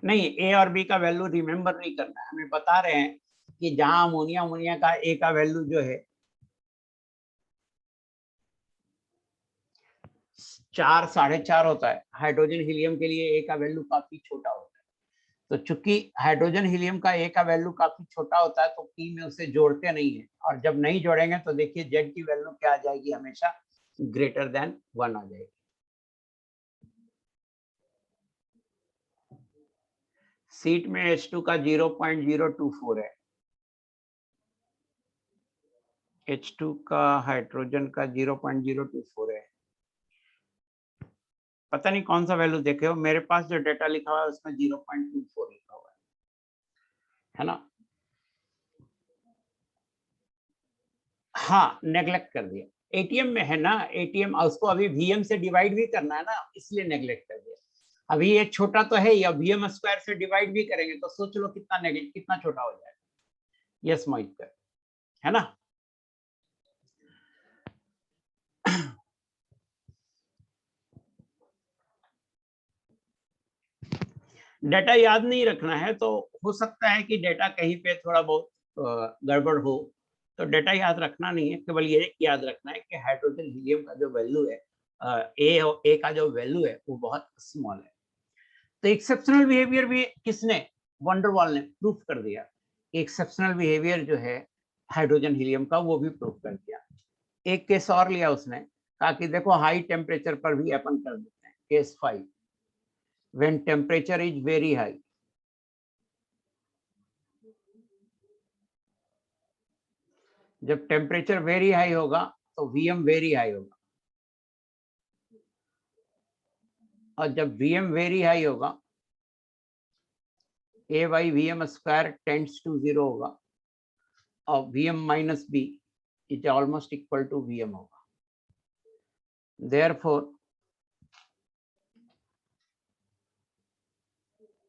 नहीं, ए और बी का वैल्यू रिमेंबर नहीं करना है, हमें बता रहे हैं कि जहां अमोनिया का ए का वैल्यू जो है 4 4.5 होता है, हाइड्रोजन हीलियम के लिए ए का वैल्यू काफी छोटा होता है। तो चूंकि हाइड्रोजन हीलियम का ए का वैल्यू काफी छोटा होता है तो पी में उसे जोड़ते नहीं है, और जब नहीं जोड़ेंगे तो देखिए जेड की वैल्यू क्या आ जाएगी, हमेशा ग्रेटर देन 1 आ जाएगी। सीट में H2 का 0.024 है, H2 का हाइड्रोजन का 0.024 है। पता नहीं कौन सा वैल्यू देखे हो, मेरे पास जो डेटा लिखा हुआ है उसमें 0.24 लिखा हुआ है ना। हाँ, नेग्लेक्ट कर दिया, एटीएम में है ना, एटीएम उसको अभी वीएम से डिवाइड भी करना है ना, इसलिए नेग्लेक्ट कर दिया। अभी ये छोटा तो है, या वीएम स्क्वायर से डिवाइड भी करेंगे तो सोच लो कितना छोटा हो जाएगा। यस मोहित कर, है ना। डेटा याद नहीं रखना है तो हो सकता है कि डेटा कहीं पे थोड़ा बहुत गड़बड़ हो, तो डेटा याद रखना नहीं है, केवल ये याद रखना है कि हाइड्रोजन हीलियम का जो वैल्यू है, ए का जो वैल्यू है वो बहुत स्मॉल है। तो एक्सेप्शनल बिहेवियर भी किसने, वंडरवाल ने प्रूफ कर दिया। एक्सेप्शनल बिहेवियर जो है हाइड्रोजन हीलियम का वो भी प्रूफ कर दिया। एक केस और लिया उसने, कहा कि देखो हाई टेम्परेचर पर भी अपन कर देते हैं। Case 5, when temperature is very high, जब टेम्परेचर वेरी हाई होगा तो वीएम वेरी हाई होगा, और जब वीएम वेरी हाई होगा a by V M square tends to 0 होगा, और Vm minus b is almost equal to Vm होगा। Therefore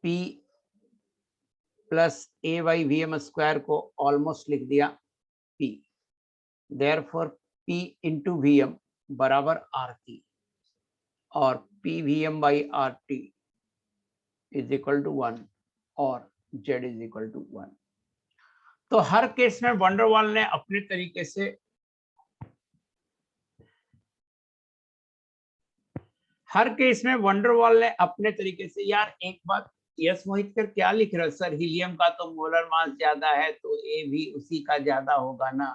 P plus a by V M square को ऑलमोस्ट लिख दिया P। Therefore P into we M बराबर RT, और P Vm by RT is equal to 1 और Z is equal to 1। तो हर case में van der Waals ने अपने तरीके से, हर केस में वंडरवाल ने अपने तरीके से, यार एक बात, यस मोहित कर क्या लिख रहे हो सर, हीलियम का तो मोलर मास ज्यादा है तो ए भी उसी का ज्यादा होगा ना।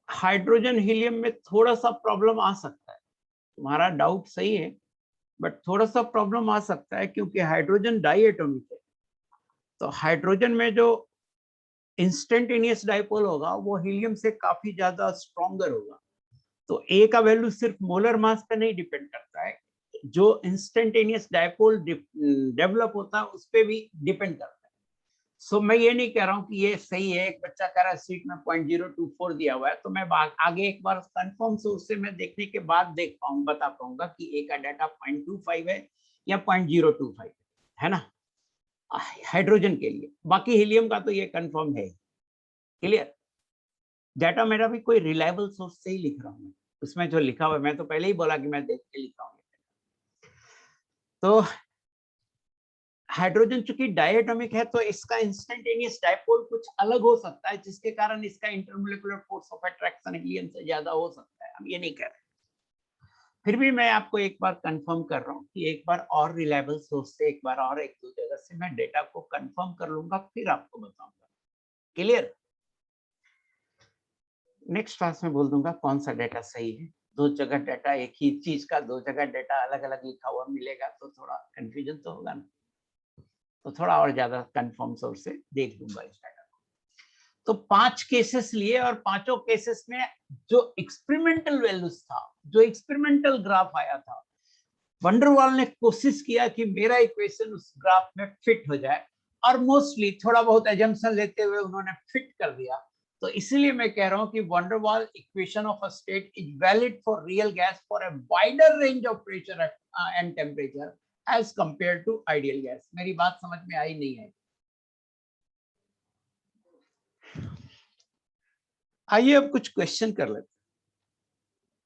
हाइड्रोजन हीलियम में थोड़ा सा प्रॉब्लम आ सकता है, तुम्हारा डाउट सही है, बट थोड़ा सा प्रॉब्लम आ सकता है क्योंकि हाइड्रोजन डाई एटॉमिक है। तो हाइड्रोजन में जो इंस्टेंटेनियस डाइपोल होगा वो हीलियम से काफी ज्यादा स्ट्रॉन्गर होगा। तो ए का वैल्यू सिर्फ मोलर मास पे नहीं डिपेंड करता है, जो इंस्टेंटेनियस डाइपोल डेवलप होता है उस पर भी डिपेंड करता है। सो मैं ये नहीं कह रहा हूँ कि ये सही है, एक बच्चा कह रहा है सीट में 0.024 दिया हुआ है, तो मैं आगे एक बार कंफर्म से उससे मैं देखने के बाद बता पाऊंगा कि ए का डाटा 0.25 है या 0.025 है ना, हाइड्रोजन के लिए। बाकी हीलियम का तो ये कंफर्म है। क्लियर? डाटा मेरा भी कोई रिलायबल सोर्स से ही लिख रहा हूँ, उसमें जो लिखा हुआ है, मैं तो पहले ही बोला कि मैं देख के लिखा हूँ। तो हाइड्रोजन चूंकि डायटोमिक है तो इसका इंस्टेंटेनियस डाइपोल कुछ अलग हो सकता है, जिसके कारण इसका intermolecular force of attraction helium से ज्यादा हो सकता है, हम ये नहीं कह रहे। फिर भी मैं आपको एक बार कंफर्म कर रहा हूँ कि एक बार और रिलायबल सोर्स से, एक बार और एक दो जगह से मैं डेटा को कंफर्म कर लूंगा, फिर आपको बताऊंगा। क्लियर? नेक्स्ट क्लास में बोल दूंगा कौन सा डेटा सही है। दो जगह डेटा एक ही चीज का, दो जगह डेटा अलग अलग लिखा हुआ मिलेगा तो थोड़ा कंफ्यूजन तो होगा ना, तो थोड़ा और ज्यादा कंफर्म सोर्स से देख लूंगा इस डाटा को। तो 5 केसेस लिए, और पांचों केसेस में जो एक्सपेरिमेंटल वैल्यूज था, जो एक्सपेरिमेंटल ग्राफ आया था, वंडरवाल ने कोशिश किया कि मेरा इक्वेशन उस ग्राफ में फिट हो जाए, और मोस्टली थोड़ा बहुत एजम्पशन लेते हुए उन्होंने फिट कर दिया। तो इसीलिए मैं कह रहा हूं कि van der Waals equation of a state is valid for real gas for a wider range of pressure and temperature as compare to ideal gas. मेरी बात समझ में आई नहीं है? आइए अब कुछ क्वेश्चन कर लेते हैं।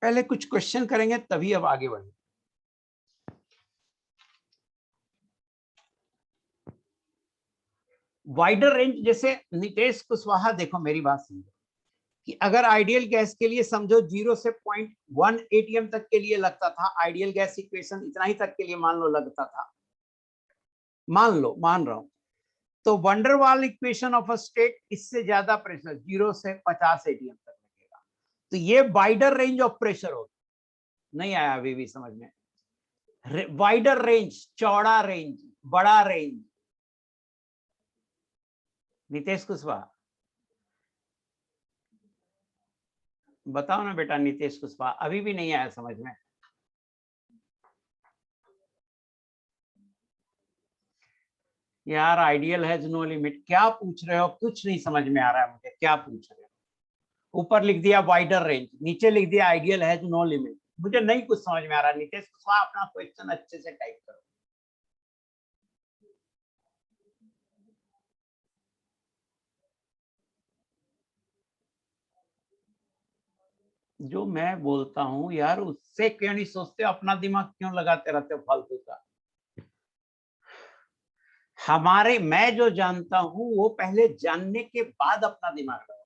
पहले कुछ क्वेश्चन करेंगे तभी अब आगे बढ़ेंगे। वाइडर रेंज, जैसे नितेश कुशवाहा, देखो मेरी बात समझो कि अगर आइडियल गैस के लिए समझो 0 से 0.1 एटीएम तक के लिए लगता था, आइडियल गैस इक्वेशन इतना ही तक के लिए मान लो लगता था, मान रहा हूं, तो van der Waals equation of a state इससे ज्यादा प्रेशर 0 से 50 एटीएम तक लगेगा। तो ये वाइडर रेंज ऑफ प्रेशर होगा। नहीं आया अभी भी समझ में? वाइडर रेंज, चौड़ा रेंज, बड़ा रेंज। नितेश कुशवाहा बताओ ना बेटा, नितेश कुशवाहा अभी भी नहीं आया समझ में? यार आइडियल हैज नो लिमिट, क्या पूछ रहे हो? कुछ नहीं समझ में आ रहा है मुझे, क्या पूछ रहे हो? ऊपर लिख दिया वाइडर रेंज, नीचे लिख दिया आइडियल हैज नो लिमिट, मुझे नहीं कुछ समझ में आ रहा। नितेश कुशवाहा अपना क्वेश्चन अच्छे से टाइप करो। जो मैं बोलता हूँ यार उससे क्यों नहीं सोचते, अपना दिमाग क्यों लगाते रहते हो फालतू का। मैं जो जानता हूं वो पहले जानने के बाद अपना दिमाग लगाओ।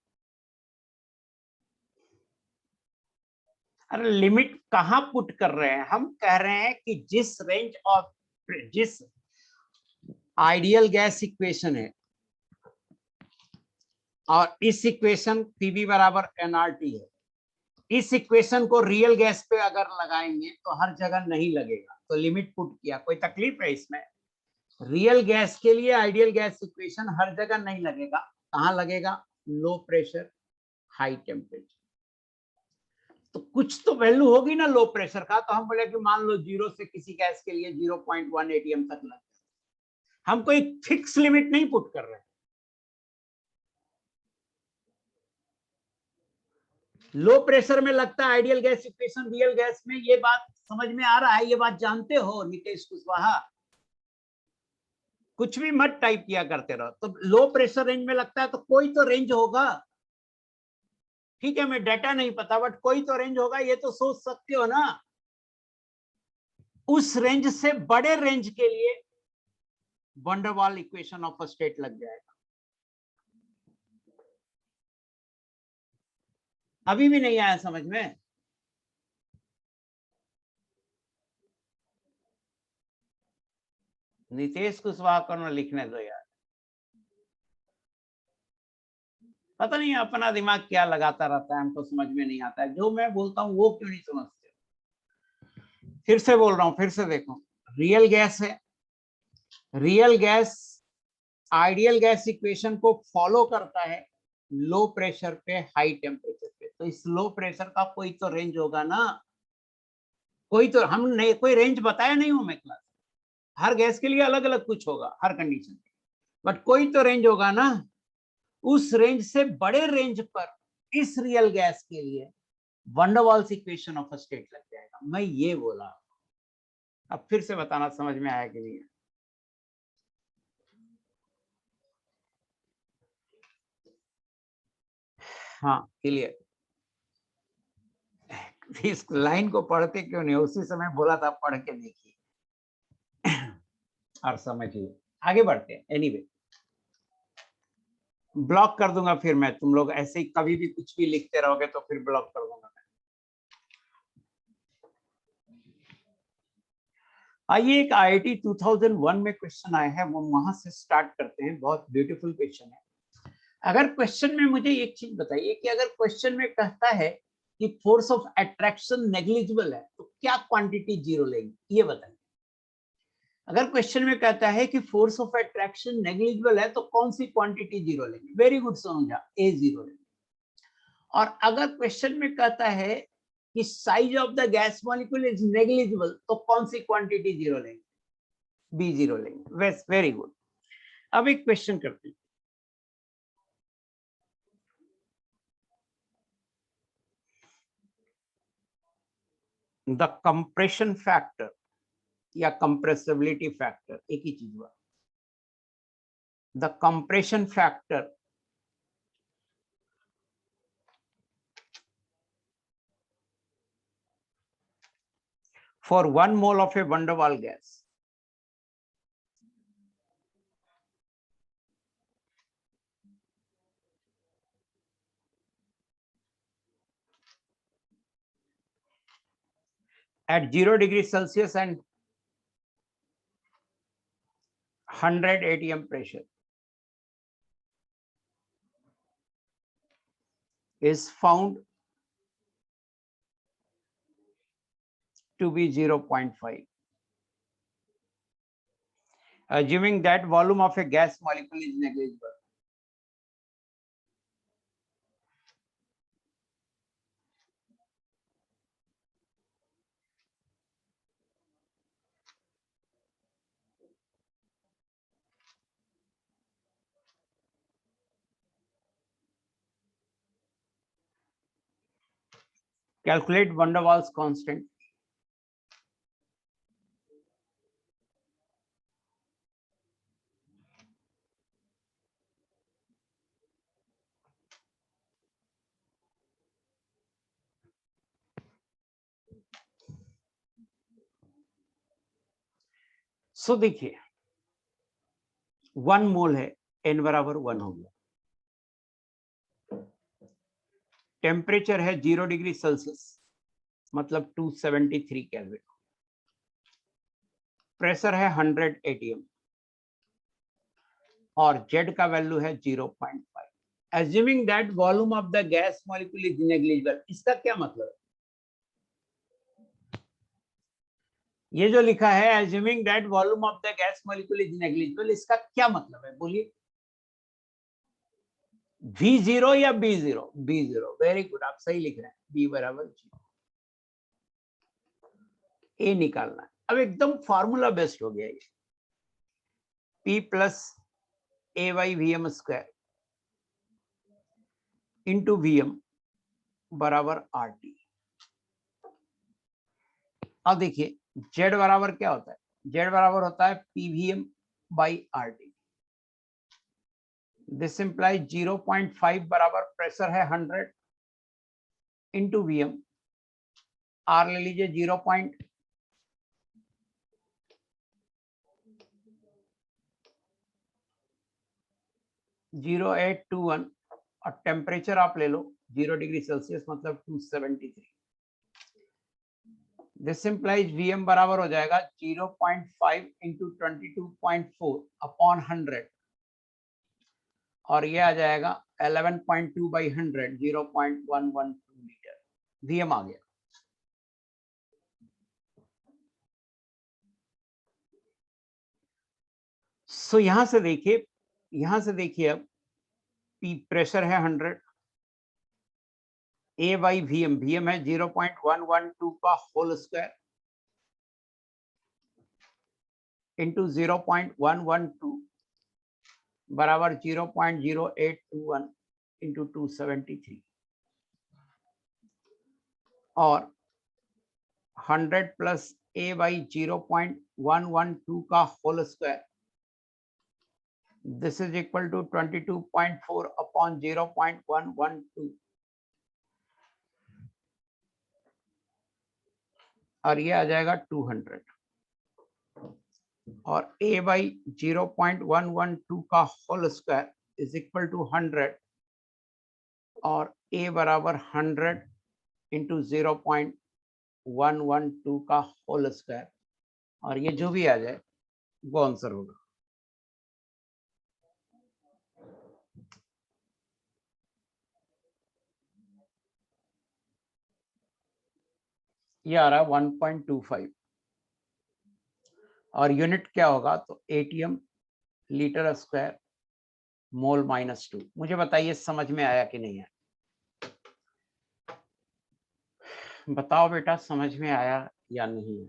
अरे लिमिट कहां पुट कर रहे हैं, हम कह रहे हैं कि जिस आइडियल गैस इक्वेशन है और इस इक्वेशन पीवी बराबर एनआरटी है, इस इक्वेशन को रियल गैस पे अगर लगाएंगे तो हर जगह नहीं लगेगा, तो लिमिट पुट किया। कोई तकलीफ है इसमें? रियल गैस के लिए आइडियल गैस इक्वेशन हर जगह नहीं लगेगा। कहां लगेगा? Low pressure high temperature. तो कुछ तो वैल्यू होगी ना लो प्रेशर का। तो हम बोले कि मान लो 0 से किसी गैस के लिए 0.1 एटीएम तक लग, हम कोई फिक्स लिमिट नहीं पुट कर रहे हैं। लो प्रेशर में लगता है ideal gas equation real gas में, ये बात समझ में आ रहा है? ये बात जानते हो नितेश कुशवाहा? कुछ भी मत टाइप किया करते रहो। तो लो प्रेशर रेंज में लगता है तो कोई तो रेंज होगा। ठीक है, मैं डाटा नहीं पता बट कोई तो रेंज होगा, ये तो सोच सकते हो ना। उस रेंज से बड़े रेंज के लिए van der Waals equation of a state लग जाएगा। अभी भी नहीं आया समझ में? नितेश कुशवाहा को ना लिखने दो यार, पता नहीं अपना दिमाग क्या लगाता रहता है, हमको समझ में नहीं आता है। जो मैं बोलता हूँ वो क्यों नहीं समझते? फिर से बोल रहा हूँ, फिर से देखो, रियल गैस है, real gas ideal gas equation को फॉलो करता है लो प्रेशर पे हाई टेम्परेचर पे। तो इस लो प्रेशर का कोई तो रेंज होगा ना। कोई तो, हम नहीं कोई रेंज बताया नहीं हूं मैं क्लास, हर गैस के लिए अलग अलग कुछ होगा हर कंडीशन, बट कोई तो रेंज होगा ना। उस रेंज से बड़े रेंज पर इस रियल गैस के लिए वंडरवाल्स इक्वेशन ऑफ अ स्टेट लग जाएगा। मैं ये बोला। अब फिर से बताना समझ में आया कि नहीं? हाँ क्लियर। इस लाइन को पढ़ते क्यों नहीं? उसी समय बोला था पढ़ के देखिए और समझिए। आगे बढ़ते हैं। एनीवे, ब्लॉक कर दूंगा फिर मैं, तुम लोग ऐसे ही कभी भी कुछ भी लिखते रहोगे तो फिर ब्लॉक कर दूंगा मैं। आइए, एक आईआईटी 2001 में क्वेश्चन आया है, वो वहां से स्टार्ट करते हैं। बहुत ब्यूटीफुल क्वेश्चन है। अगर क्वेश्चन में मुझे एक चीज बताइए कि अगर क्वेश्चन में कहता है कि फोर्स ऑफ अट्रैक्शन नेग्लिजिबल है तो क्या क्वांटिटी जीरो लेंगे, ये बताइए। अगर क्वेश्चन में कहता है कि फोर्स ऑफ अट्रैक्शन नेग्लिजिबल है तो कौन सी क्वांटिटी जीरो लेंगे? वेरी गुड सोनुजा, ए जीरो लेंगे। और अगर क्वेश्चन में कहता है कि size of the gas molecule is negligible तो कौन सी क्वांटिटी जीरो लेंगे? बी जीरो लेंगे। Very good. अब एक क्वेश्चन करते हैं। द कंप्रेशन फैक्टर या कंप्रेसिबिलिटी फैक्टर एक ही चीज हुआ। The compression factor for 1 mole of a van der Waal gas at 0 degrees Celsius and 100 atm pressure is found to be 0.5. Assuming that volume of a gas molecule is negligible. Calculate van der Waals constant. सो देखिए 1 मोल है, n बराबर 1 हो गया। Temperature है 0 degree Celsius मतलब 273 kelvin. Pressure है 100 atm और Z का वैल्यू है 0.5। Assuming that volume of the gas molecule is negligible. इसका क्या मतलब है? ये जो लिखा है assuming that volume of the gas molecule is negligible, इसका क्या मतलब है बोलिए? V0 या B0? B0, वेरी गुड, आप सही लिख रहे हैं। B बराबर 0, ए निकालना है। अब एकदम फॉर्मूला बेस्ड हो गया ये, P plus a Y VM square into VM बराबर RT। अब देखिए Z बराबर क्या होता है? Z बराबर होता है PVM by RT। This implies 0.5 बराबर प्रेशर है 100 इंटू VM। R ले लीजिए 0.0821 और टेम्परेचर आप ले लो 0 डिग्री सेल्सियस मतलब 273। दिस इंप्लाइज VM बराबर हो जाएगा 0.5 इंटू 22.4 अपॉन 100 और ये आ जाएगा 11.2 बाई 100 0.112 लीटर। VM आ गया। सो यहां से देखिए अब P प्रेशर है 100, A बाई VM है 0.112 का होल स्क्वायर इंटू 0.112 बराबर 0.0821 इंटू 273 और 100 प्लस A बाई 0.112 का whole square, this is equal to 22.4 upon 0.112 और ये आ जाएगा 200 और A बाई 0.112 का whole square is equal to 100 और A बराबर 100 इंटू 0.112 का होल स्क्वायर और ये जो भी आ जाए वो आंसर होगा। ये आ रहा है 1.25 और यूनिट क्या होगा? तो ATM लीटर स्क्वायर मोल -2। मुझे बताइए समझ में आया कि नहीं आया? बताओ बेटा समझ में आया या नहीं?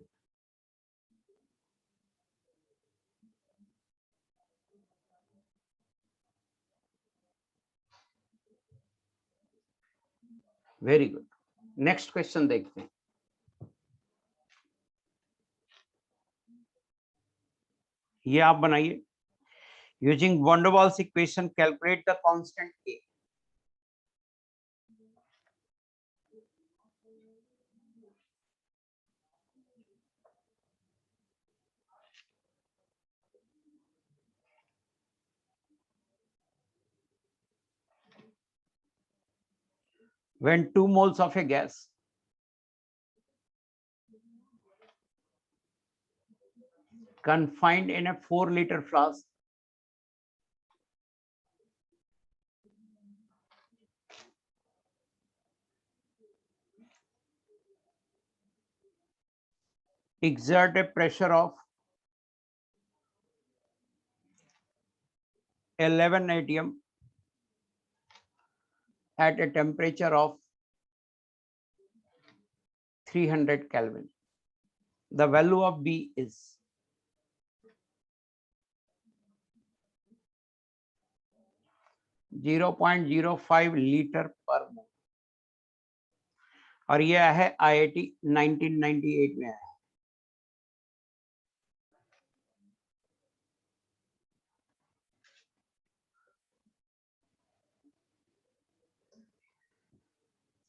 Very good. नेक्स्ट क्वेश्चन देखते हैं। ये आप बनाइए। Using van der Waals equation calculate the constant A। When 2 moles of a gas confined in a 4-liter flask exert a pressure of 11 atm at a temperature of 300 Kelvin, the value of B is 0.05 litre पर मोल और यह है IIT 1998 में आया।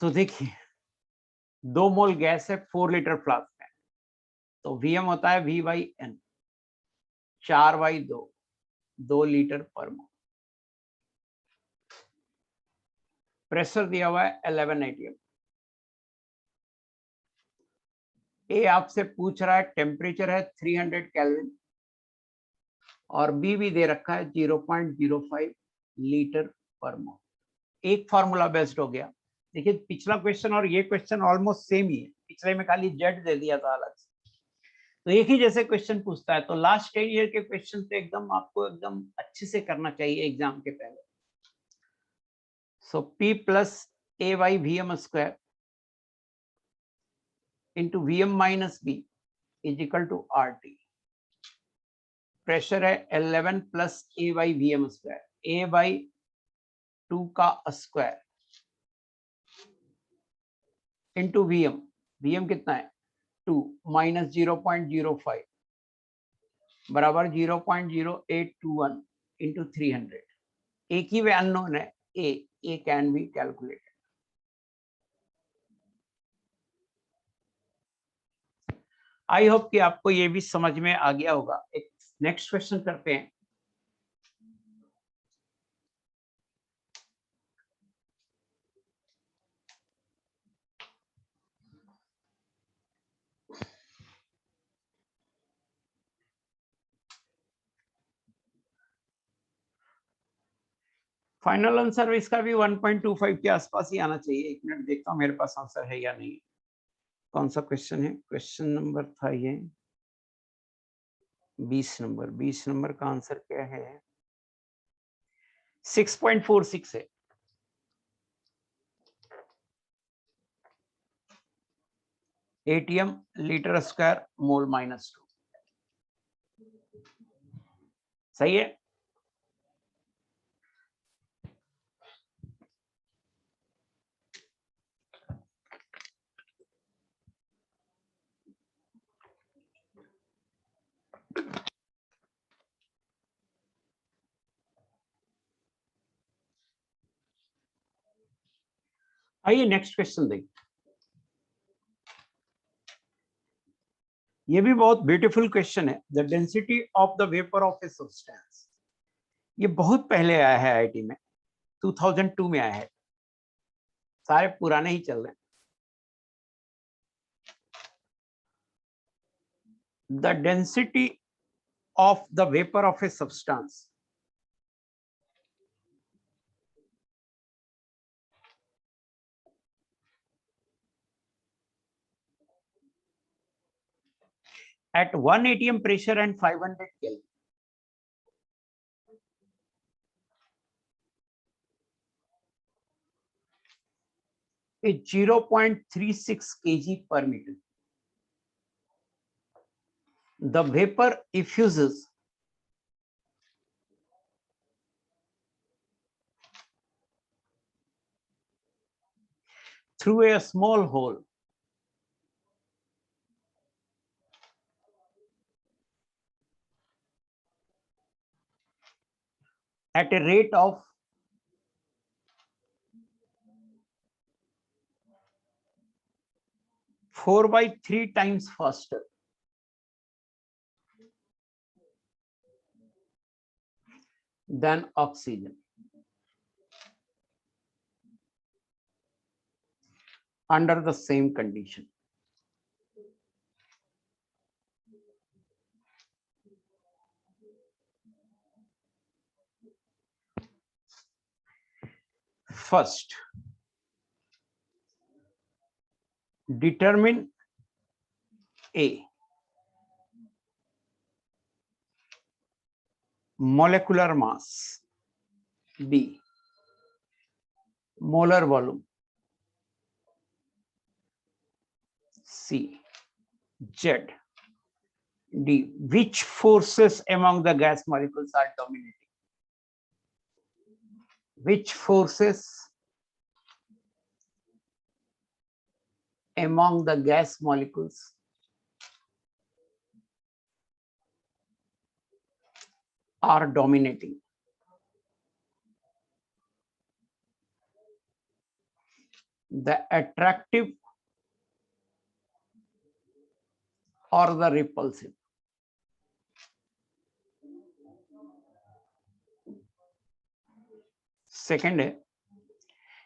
तो देखिए 2 मोल gas है 4 litre flask में, तो VM होता है V/N 4/2, 2 लीटर पर मोल। प्रेशर दिया हुआ है 11 atm। ए आपसे पूछ रहा है टेम्परेचर है 300 केल्विन और बी भी दे रखा है 0.05 लीटर पर मोल। एक फॉर्मूला बेस्ड हो गया। देखिए पिछला क्वेश्चन और ये क्वेश्चन ऑलमोस्ट सेम ही है, पिछले में खाली जेड दे दिया था अलग से, तो एक ही जैसे क्वेश्चन पूछता है। तो लास्ट 10 ईयर के क्वेश्चन तो एकदम आपको एकदम अच्छे से करना चाहिए एग्जाम के पहले। So P plus a by V M square into we m minus b is equal to R T. Pressure है 11 plus a by V M square, a by 2 का स्क्वायर इंटू वीएम। वीएम कितना है 2 minus 0.05 बराबर 0.0821 into 300। एक ही वे unknown है a can be calculated. I hope कि आपको ये भी समझ में आ गया होगा। एक नेक्स्ट क्वेश्चन करते हैं। फाइनल आंसर इसका भी 1.25 के आसपास ही आना चाहिए। एक मिनट देखता हूं मेरे पास आंसर है या नहीं। कौन सा क्वेश्चन है? क्वेश्चन नंबर था ये 20 नंबर। 20 नंबर का आंसर क्या है? 6.46 है। ATM litre square mole minus 2। सही है। आइए नेक्स्ट क्वेश्चन देखिए। ये भी बहुत ब्यूटीफुल क्वेश्चन है। The density of the vapour of a substance. ये बहुत पहले आया है आईआईटी में, 2002 में आया है। सारे पुराने ही चल रहे हैं। The density of the vapour of a substance at 1 atm pressure and 500 Kelvin is 0.36 kg per meter. The vapor effuses through a small hole at a rate of 4/3 times faster than oxygen under the same condition. First, determine A, molecular mass, B, molar volume, C, Z, D, which forces among the gas molecules are dominating? Which forces among the gas molecules are dominating? The attractive or the repulsive? Second है,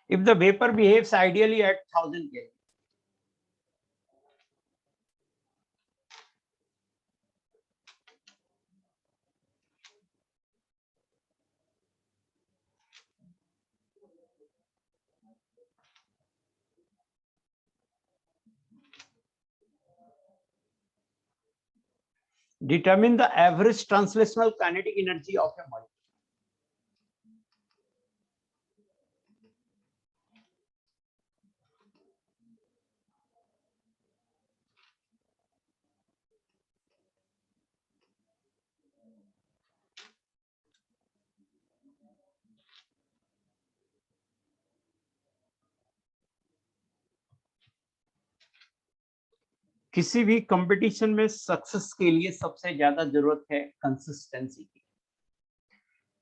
if the vapor behaves ideally at 1000 Kelvin, determine the average translational kinetic energy of a molecule. किसी भी competition में success के लिए सबसे ज्यादा जरूरत है कंसिस्टेंसी की।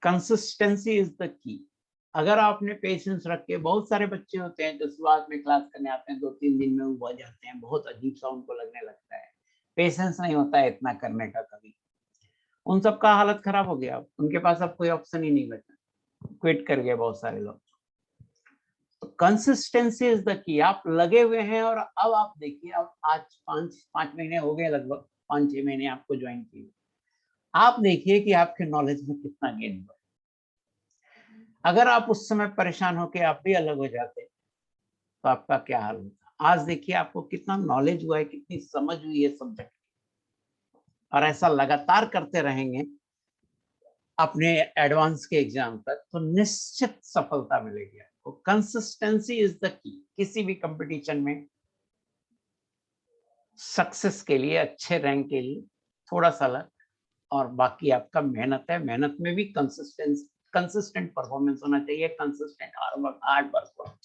Consistency is the key. अगर आपने पेशेंस रख के, बहुत सारे बच्चे होते हैं जो शुरुआत में क्लास करने आते हैं, 2-3 दिन में उब जाते हैं, बहुत अजीब सा उनको लगने लगता है, पेशेंस नहीं होता है इतना करने का कभी। उन सब का हालत खराब हो गया, उनके पास अब कोई ऑप्शन ही नहीं बचा, क्विट कर गए बहुत सारे लोग। तो कंसिस्टेंसी इज द की। आप लगे हुए हैं और अब आप देखिए, अब आज 5 महीने हो गए, लगभग 5-6 महीने आपको ज्वाइन किए। आप देखिए कि आपके नॉलेज में कितना गेन हुआ। अगर आप उस समय परेशान होकर आप भी अलग हो जाते तो आपका क्या हाल होता। आज देखिए आपको कितना नॉलेज हुआ है, कितनी समझ हुई है सब्जेक्ट, और ऐसा लगातार करते रहेंगे अपने एडवांस के एग्जाम तक तो निश्चित सफलता मिलेगी आपको। Consistency is the key. किसी भी कंपटीशन में सक्सेस के लिए, अच्छे रैंक के लिए थोड़ा सा लग, और बाकी आपका मेहनत है। मेहनत में भी कंसिस्टेंट परफॉर्मेंस होना चाहिए, कंसिस्टेंट हार्ड वर्क।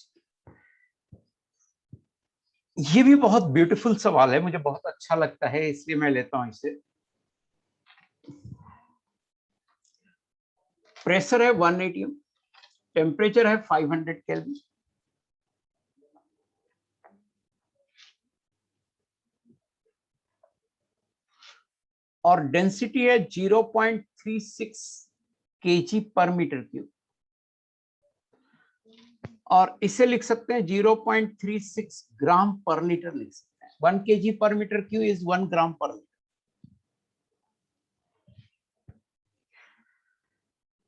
ये भी बहुत ब्यूटीफुल सवाल है, मुझे बहुत अच्छा लगता है, इसलिए मैं लेता हूं इसे। प्रेशर है 1 atm, टेम्परेचर है 500 केल्विन, और डेंसिटी है 0.36 kg पर मीटर क्यूब, और इसे लिख सकते हैं 0.36 ग्राम पर लीटर लिख सकते हैं। 1 kg पर मीटर क्यूब इज 1 ग्राम पर लीटर।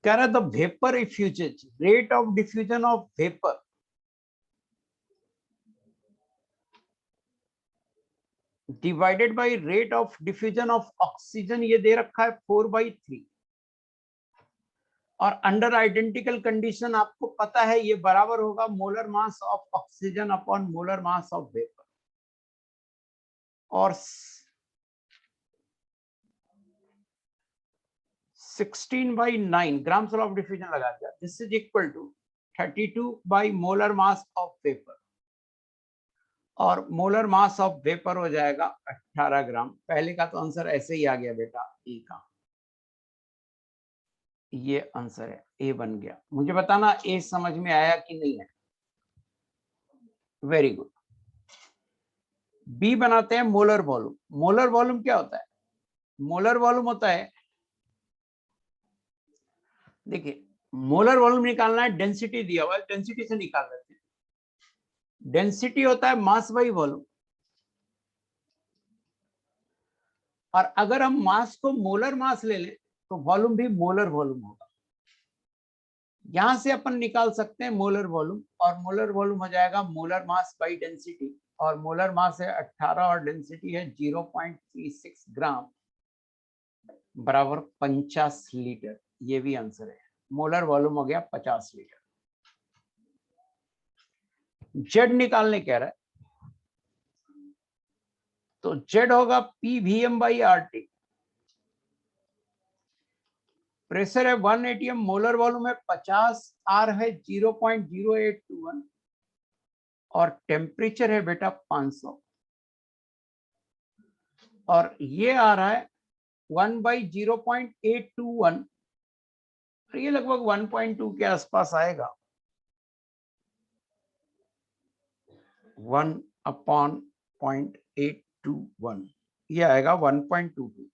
कह रहा है the vapour effuses, rate of diffusion of vapour divided by rate of diffusion of oxygen, ये दे रखा है 4/3, और अंडर आइडेंटिकल कंडीशन आपको पता है ये बराबर होगा molar mass of oxygen upon molar mass of vapour, और 16/9 ग्राम ऑफ डिफ्यूजन लगा दिया। This is equal to 32 by molar mass of vapour, और मोलर मास ऑफ वेपर हो जाएगा 18 ग्राम। पहले का तो आंसर ऐसे ही आ गया बेटा, ए का ये आंसर है, ए बन गया। मुझे बताना ए समझ में आया कि नहीं है। Very good. बी बनाते हैं मोलर वॉल्यूम। मोलर वॉल्यूम क्या होता है? मोलर वॉल्यूम होता है, देखिए मोलर वॉल्यूम निकालना है, डेंसिटी दिया हुआ है, डेंसिटी से निकाल लेते हैं। डेंसिटी होता है मास बाई वॉल्यूम, और अगर हम मास को मोलर मास ले लें तो वॉल्यूम भी मोलर वॉल्यूम होगा। यहां से अपन निकाल सकते हैं मोलर वॉल्यूम, और मोलर वॉल्यूम हो जाएगा मोलर मास बाई डेंसिटी, और मोलर मास है 18 और डेंसिटी है 0.36 ग्राम बराबर 50 लीटर। ये भी आंसर है। मोलर वॉल्यूम हो गया 50 लीटर। जेड निकालने कह रहा है, तो जेड होगा PVM बाई RT। प्रेशर है 1 atm, मोलर वॉल्यूम है 50, आर है 0.0821, और टेम्परेचर है बेटा 500, और ये आ रहा है 1/0.821, ये लगभग 1.2 के आसपास आएगा। 1/0.821 ये आएगा 1.22।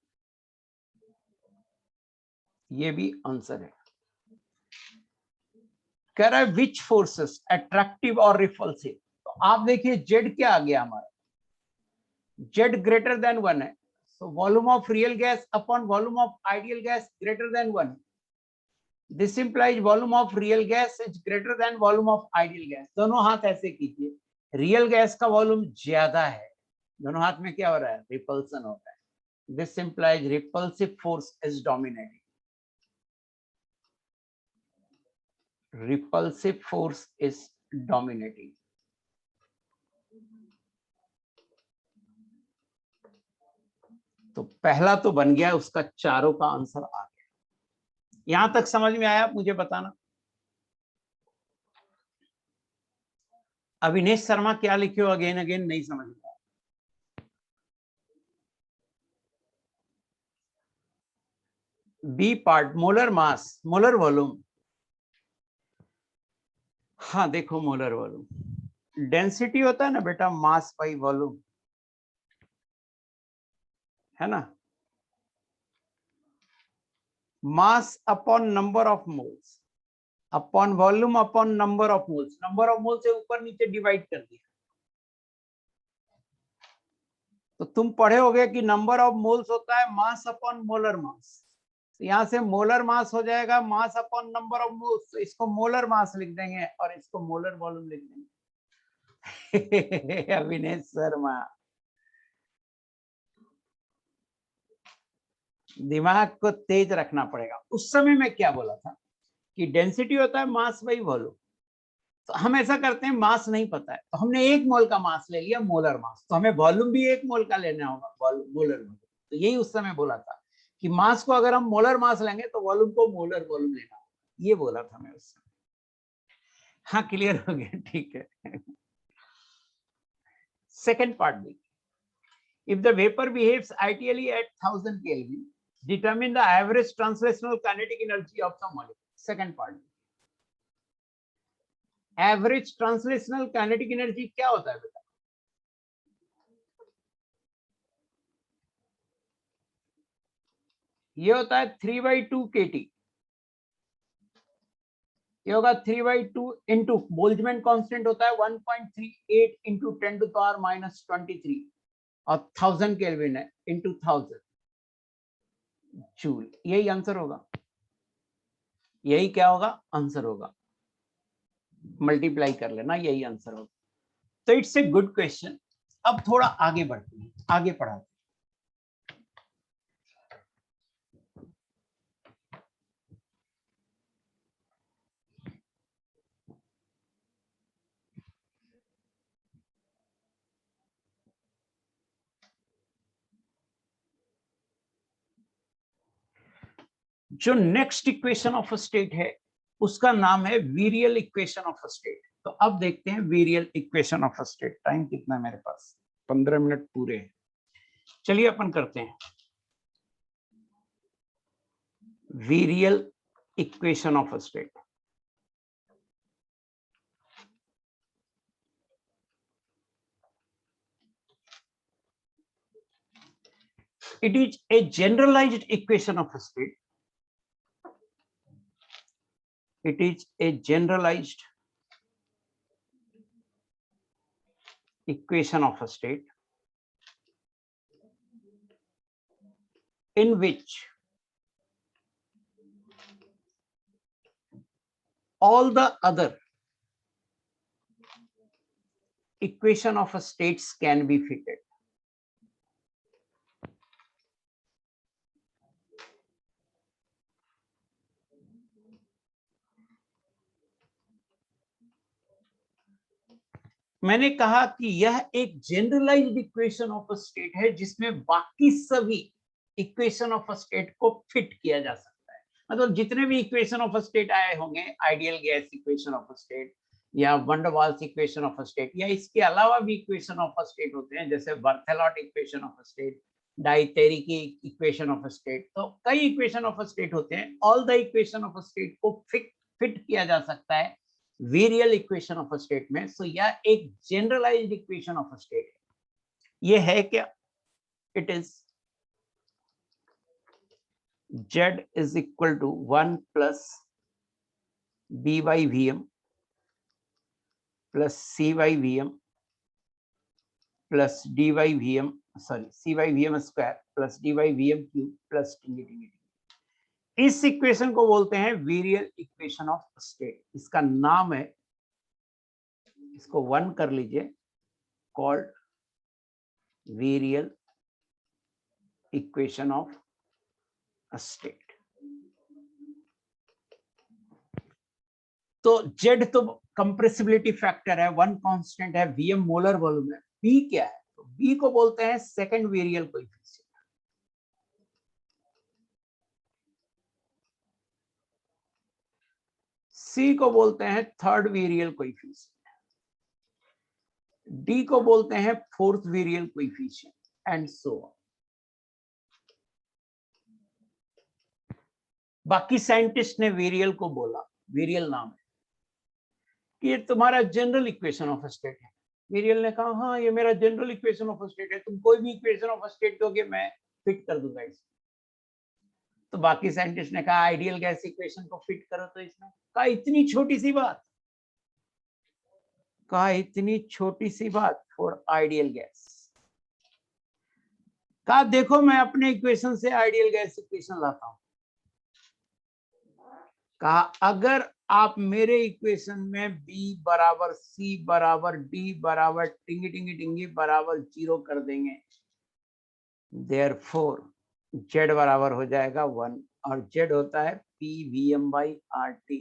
ये भी आंसर है। कह रहा है विच फोर्सेस अट्रैक्टिव और रिपल्सिव। तो आप देखिए जेड क्या आ गया हमारा, जेड ग्रेटर देन 1 है, so volume of real gas upon volume of ideal gas greater than 1. This implies volume of real gas is greater than volume of ideal gas. दोनों हाथ ऐसे कीजिए, रियल गैस का volume ज्यादा है, दोनों हाथ में क्या हो रहा है, रिपल्सन हो रहा है. This implies repulsive force is dominating. Repulsive force is dominating. तो पहला तो बन गया, उसका चारों का आंसर आ गया. यहां तक समझ में आया, मुझे बताना. अविनेश शर्मा क्या लिखे हो अगेन अगेन नहीं समझ में आया. B part molar mass, molar volume. हाँ देखो मोलर वॉल्यूम डेंसिटी होता है ना बेटा, मास बाई वॉल्यूम, है ना. Mass upon number of moles upon volume upon number of moles. Number of moles से ऊपर नीचे डिवाइड कर दिया. तो तुम पढ़े होगे कि नंबर ऑफ मोल्स होता है मास अपॉन मोलर मास. यहां से मोलर मास हो जाएगा mass upon number of moles. तो इसको मोलर मास लिख देंगे और इसको मोलर वॉल्यूम लिख देंगे. अविनेश शर्मा, दिमाग को तेज रखना पड़ेगा. उस समय मैं क्या बोला था कि डेंसिटी होता है मास बाई वॉल्यूम. तो हम ऐसा करते हैं, मास नहीं पता है तो हमने 1 मोल का मास ले लिया मोलर मास, तो हमें वॉल्यूम भी 1 मोल का लेना होगा मोलर वॉल्यूम. तो यही उस समय बोला था कि मास को अगर हम मोलर मास लेंगे तो वॉल्यूम को मोलर वॉल्यूम लेना होगा. ये बोला था मैं उस समय. हाँ क्लियर हो गया, ठीक है. सेकेंड पार्ट भी, if the vapor behaves ideally at 1000 Kelvin, determine the average translational kinetic energy of the molecule. Second part, average translational kinetic energy क्या होता है बेटा? ये होता है 3/2 kT. ये होगा 3/2 इंटू बोल्ट्जमैन कांस्टेंट होता है 1.38 इंटू 10⁻⁻23 और 1000 केल्विन है इंटू 1000 जूल. यही आंसर होगा. यही क्या होगा, आंसर होगा. मल्टीप्लाई कर लेना, यही आंसर होगा. तो इट्स ए गुड क्वेश्चन. अब थोड़ा आगे बढ़ते हैं, आगे पढ़ाते हैं. जो next equation of a state है उसका नाम है virial equation of a state. तो अब देखते हैं virial equation of a state. Time कितना है मेरे पास, 15 मिनट पूरे हैं. चलिए अपन करते हैं virial equation of a state. It is a generalized equation of a state. It is a generalized equation of a state in which all the other equation of a states can be fitted. मैंने कहा कि यह एक generalised equation of a state है जिसमें बाकी सभी equation of a state को फिट किया जा सकता है. मतलब जितने भी इक्वेशन ऑफ अ स्टेट आए होंगे, ideal gas equation of a state या van der Waals equation of a state, या इसके अलावा भी इक्वेशन ऑफ अ स्टेट होते हैं जैसे Berthelot equation of a state, Dieterici की इक्वेशन ऑफ अ स्टेट. तो कई इक्वेशन ऑफ अ स्टेट होते हैं. All the equation of a state को फिट किया जा सकता है virial equation of a state में. सो यह एक generalised equation of a state है. ये है क्या, it is Z is equal to 1 plus B by Vm plus C by V M plus D by we M, sorry C by V M square plus D by V M cube plus इस equation को बोलते हैं वेरियल equation of state. इसका नाम है, इसको 1 कर लीजिए, कॉल्ड वेरियल इक्वेशन ऑफ स्टेट। तो Z तो कंप्रेसिबिलिटी फैक्टर है, 1 कांस्टेंट है, Vm मोलर वॉल्यूम है, B क्या है? तो B को बोलते हैं सेकंड वेरियल कोएफिशिएंट। C को बोलते हैं थर्ड वेरियल कोएफिशिएंट, D को बोलते हैं fourth virial coefficient, and so on. बाकी साइंटिस्ट ने वेरियल को बोला, वेरियल नाम है कि ये तुम्हारा जनरल इक्वेशन ऑफ स्टेट है। वेरियल ने कहा हाँ ये मेरा जनरल इक्वेशन ऑफ स्टेट है, तुम कोई भी इक्वेशन ऑफ स्टेट दोगे मैं फिट कर दूंगा इसमें। तो बाकी साइंटिस्ट ने कहा आइडियल गैस इक्वेशन को फिट करो, तो इसमें कहा इतनी छोटी सी बात, कहा इतनी छोटी सी बात फॉर आइडियल गैस। कहा देखो मैं अपने इक्वेशन से आइडियल गैस इक्वेशन लाता हूं। कहा अगर आप मेरे इक्वेशन में B बराबर C बराबर D बराबर टिंगी टिंगी टिंगी बराबर 0 कर देंगे, देयरफॉर Z बराबर हो जाएगा 1, और Z होता है PVm/RT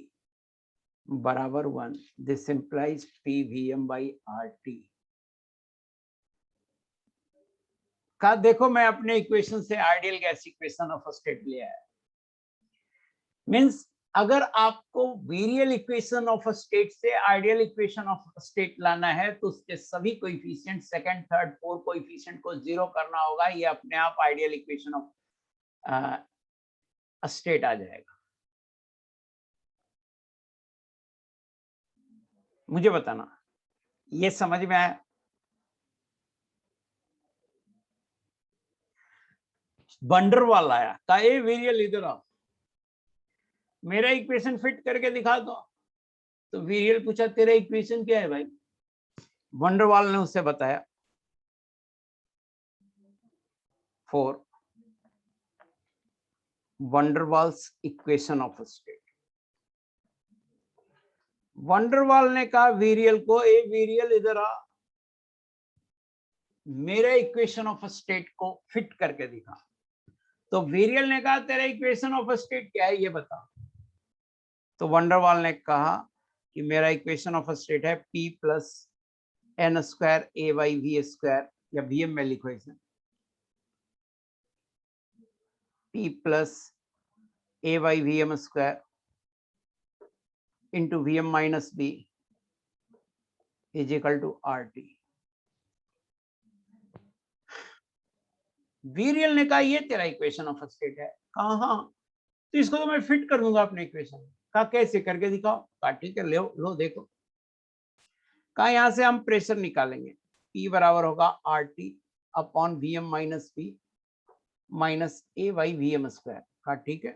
बराबर 1। This implies PVm/RT। कहा देखो मैं अपने इक्वेशन से ideal gas equation of state ले आया। मींस अगर आपको वेरियल इक्वेशन ऑफ स्टेट से आइडियल इक्वेशन ऑफ स्टेट लाना है तो उसके सभी coefficient, second third fourth coefficient को 0 करना होगा, ये अपने आप आइडियल इक्वेशन ऑफ स्टेट आ जाएगा। मुझे बताना ये समझ में आया? वंडरवाल आया, कहा ए वेरियल इधर आओ, मेरा इक्वेशन फिट करके दिखा दो। तो वेरियल पूछा तेरा इक्वेशन क्या है भाई? वंडरवाल ने उसे बताया for van der Waals equation of state. Van der Waal ने कहा वेरियल को ए वेरियल इधर आ, मेरे इक्वेशन ऑफ स्टेट को फिट करके दिखा। तो वेरियल ने कहा तेरा इक्वेशन ऑफ स्टेट क्या है ये बता। तो वंडरवाल ने कहा कि मेरा इक्वेशन ऑफ स्टेट है P plus n square a by v square, या Vm में लिखो इसे, P plus a by V M square into Vm minus b is equal to RT। Virial ने कहा ये तेरा इक्वेशन ऑफ स्टेट है। कहा हाँ, तो इसको तो मैं फिट कर दूंगा अपने इक्वेशन में। कहा कैसे, करके दिखाओ। कहा ठीक है, लो देखो। कहा यहां से हम प्रेशर निकालेंगे, P बराबर होगा RT upon Vm minus b minus a by V M square. कहा ठीक है,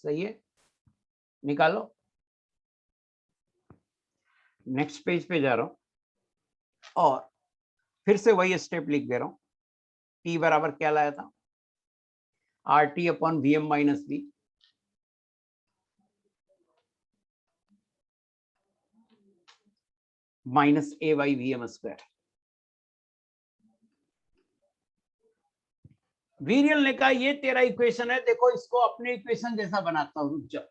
सही है, निकालो। नेक्स्ट पेज पे जा रहा हूं और फिर से वही स्टेप लिख दे रहा हूं। P बराबर क्या लाया था? RT upon Vm minus b minus a by V M square. Virial ने कहा ये तेरा इक्वेशन है, देखो इसको अपने इक्वेशन जैसा बनाता हूं, रुक जाओ।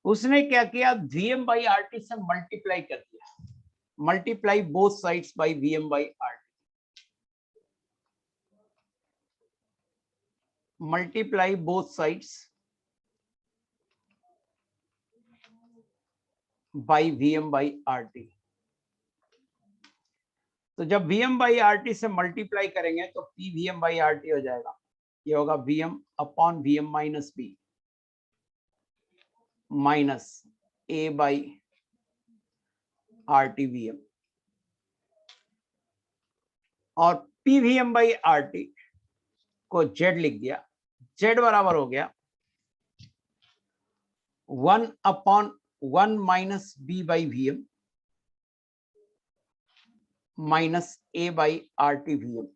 उसने क्या किया, Vm बाई RT से मल्टीप्लाई कर दिया, multiply both sides by Vm by RT, multiply both sides by Vm by RT। तो जब Vm बाई RT से मल्टीप्लाई करेंगे तो P Vm बाई RT हो जाएगा, ये होगा Vm upon Vm minus b minus a by RT Vm, और P Vm बाई RT को Z लिख दिया। Z बराबर हो गया 1 upon 1 minus b by Vm minus a by R T V M.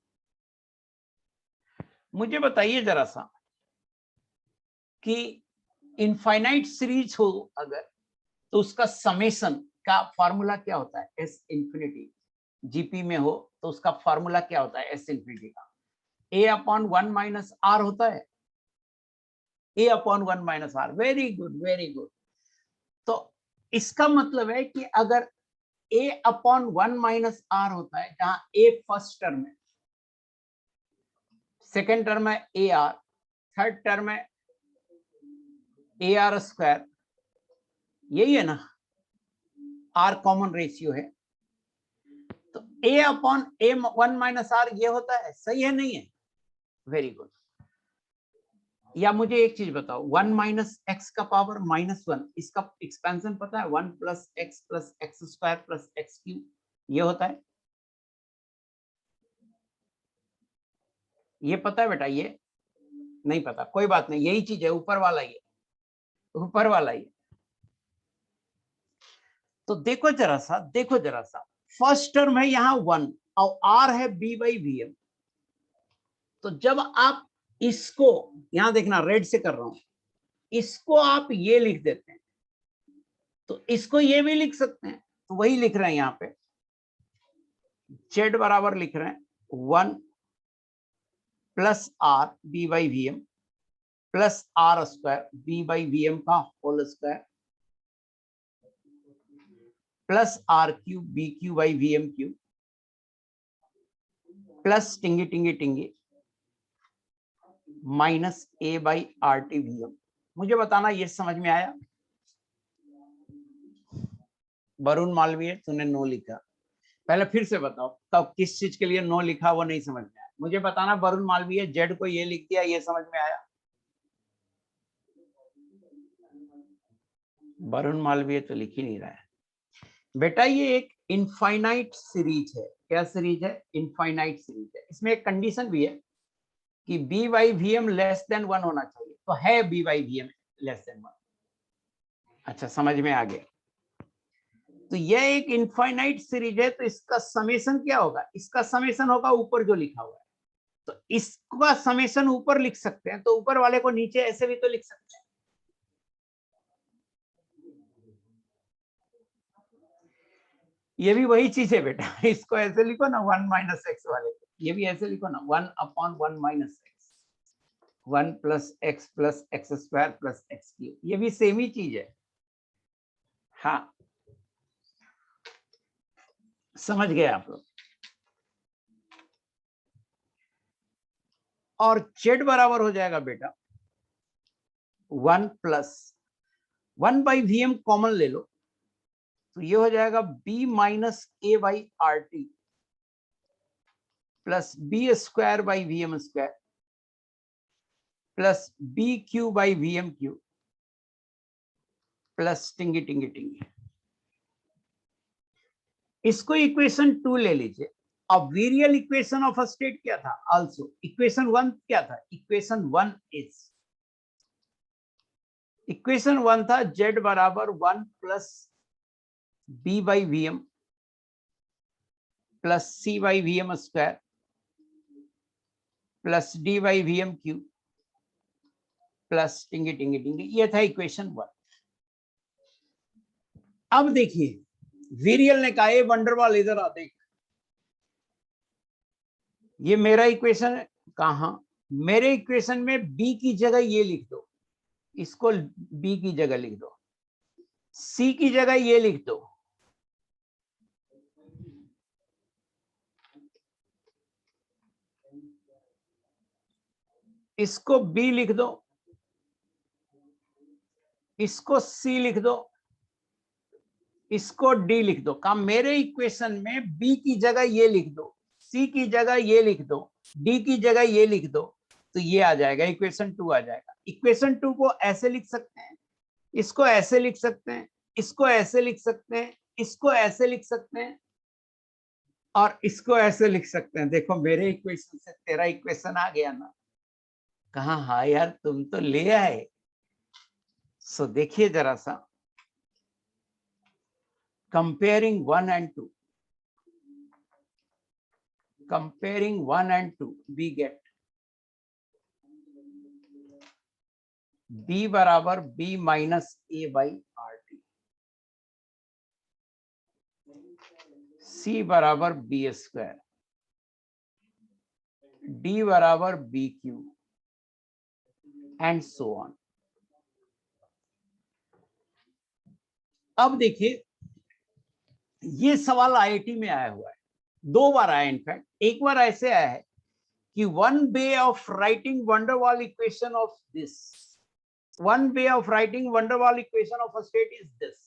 मुझे बताइए जरा सा कि इनफाइनाइट सीरीज हो अगर, तो उसका समेशन का फॉर्मूला क्या होता है? S infinity. जीपी में हो तो उसका फॉर्मूला क्या होता है एस इंफिनिटी का? ए अपॉन 1 माइनस आर होता है, a upon 1 minus r. Very good, very good. तो इसका मतलब है कि अगर ए अपॉन 1 माइनस आर होता है, जहां ए फर्स्ट टर्म है, सेकेंड टर्म है ए आर, थर्ड टर्म है ए आर स्क्वायर, यही है ना, आर कॉमन रेशियो है, तो ए अपॉन ए 1 माइनस आर ये होता है, सही है नहीं है? Very good. या मुझे एक चीज बताओ, 1 माइनस एक्स का पावर -1, इसका एक्सपेंशन पता है? 1 plus x square plus x cube, ये होता है, ये पता है बेटा? ये नहीं पता, कोई बात नहीं, यही चीज है, ऊपर वाला ही है, ऊपर वाला ही है। तो देखो जरा सा, देखो जरा सा, फर्स्ट टर्म है यहाँ 1 और आर है बी बाई वी एम। तो जब आप इसको, यहां देखना रेड से कर रहा हूं, इसको आप ये लिख देते हैं, तो इसको ये भी लिख सकते हैं, तो वही लिख रहे हैं यहाँ पे, जेड बराबर लिख रहे हैं 1 plus r b by V M plus r square b by we m का whole square plus r cube b cube by V M cube plus टिंगी टिंगी टिंगी minus a by R T V M. मुझे बताना ये समझ में आया? वरुण मालवीय तूने नो लिखा, पहले फिर से बताओ, तब किस चीज के लिए नो लिखा वो नहीं समझ में आया। मुझे बताना, वरुण मालवीय जेड को ये लिख दिया, ये समझ में आया? वरुण मालवीय तो लिख ही नहीं रहा है बेटा। ये एक इनफाइनाइट सीरीज है। क्या सीरीज है? इनफाइनाइट सीरीज है। इसमें एक कंडीशन भी है कि b by we m less than 1 होना चाहिए, तो है b by we m less than 1। अच्छा, समझ में आ गया? तो यह एक इनफाइनाइट सीरीज है, तो इसका समेशन क्या होगा? इसका समेशन होगा ऊपर जो लिखा हुआ है, तो इसका समेशन ऊपर लिख सकते हैं, तो ऊपर वाले को नीचे ऐसे भी तो लिख सकते हैं। ये भी वही चीज है बेटा, इसको ऐसे लिखो ना 1 माइनस एक्स वाले को, ये भी ऐसे लिखो ना 1 upon 1 minus x, 1 plus x square plus x cube, ये भी सेम ही चीज है। हाँ, समझ गए आप लोग? और जेड बराबर हो जाएगा बेटा 1 plus 1 by we m common ले लो, तो ये हो जाएगा b minus a by are t plus b square by V M square plus b cube by we m cube plus टिंगी टिंगी टिंगी। इसको इक्वेशन 2 ले लीजिए। अब real equation of a state क्या था? आल्सो इक्वेशन 1 क्या था? इक्वेशन 1 इज, इक्वेशन 1 था जेड बराबर 1 plus b by V M plus C by V M square plus D by we m cube plus टिंगी टिंगी टिंगी, ये था इक्वेशन 1। अब देखिए, वीरियल ने कहा, वंडरवाल इधर आ देख, ये मेरा इक्वेशन है। कहा? मेरे इक्वेशन में बी की जगह ये लिख दो, इसको बी की जगह लिख दो, सी की जगह ये लिख दो, इसको बी लिख दो, इसको सी लिख दो, इसको डी लिख दो। कहा मेरे इक्वेशन में बी की जगह ये लिख दो, सी की जगह ये लिख दो, डी की जगह ये लिख दो, तो ये आ जाएगा इक्वेशन 2 आ जाएगा। इक्वेशन 2 को ऐसे लिख सकते हैं, इसको ऐसे लिख सकते हैं, इसको ऐसे लिख सकते हैं, इसको ऐसे लिख सकते हैं और इसको ऐसे लिख सकते हैं। देखो मेरे इक्वेशन से तेरा इक्वेशन आ गया ना। कहा हाँ यार तुम तो ले आए। सो देखिए जरा सा, comparing 1 and 2, Comparing 1 and 2, we get b बराबर b minus a by RT, c बराबर b स्क्वायर, d बराबर b Q and so on. अब देखिए ये सवाल आईआईटी में आया हुआ है, 2 बार आया इनफैक्ट। एक बार ऐसे आया है कि one way of writing van der Waals equation of this, one way of writing van der Waals equation of a state is this,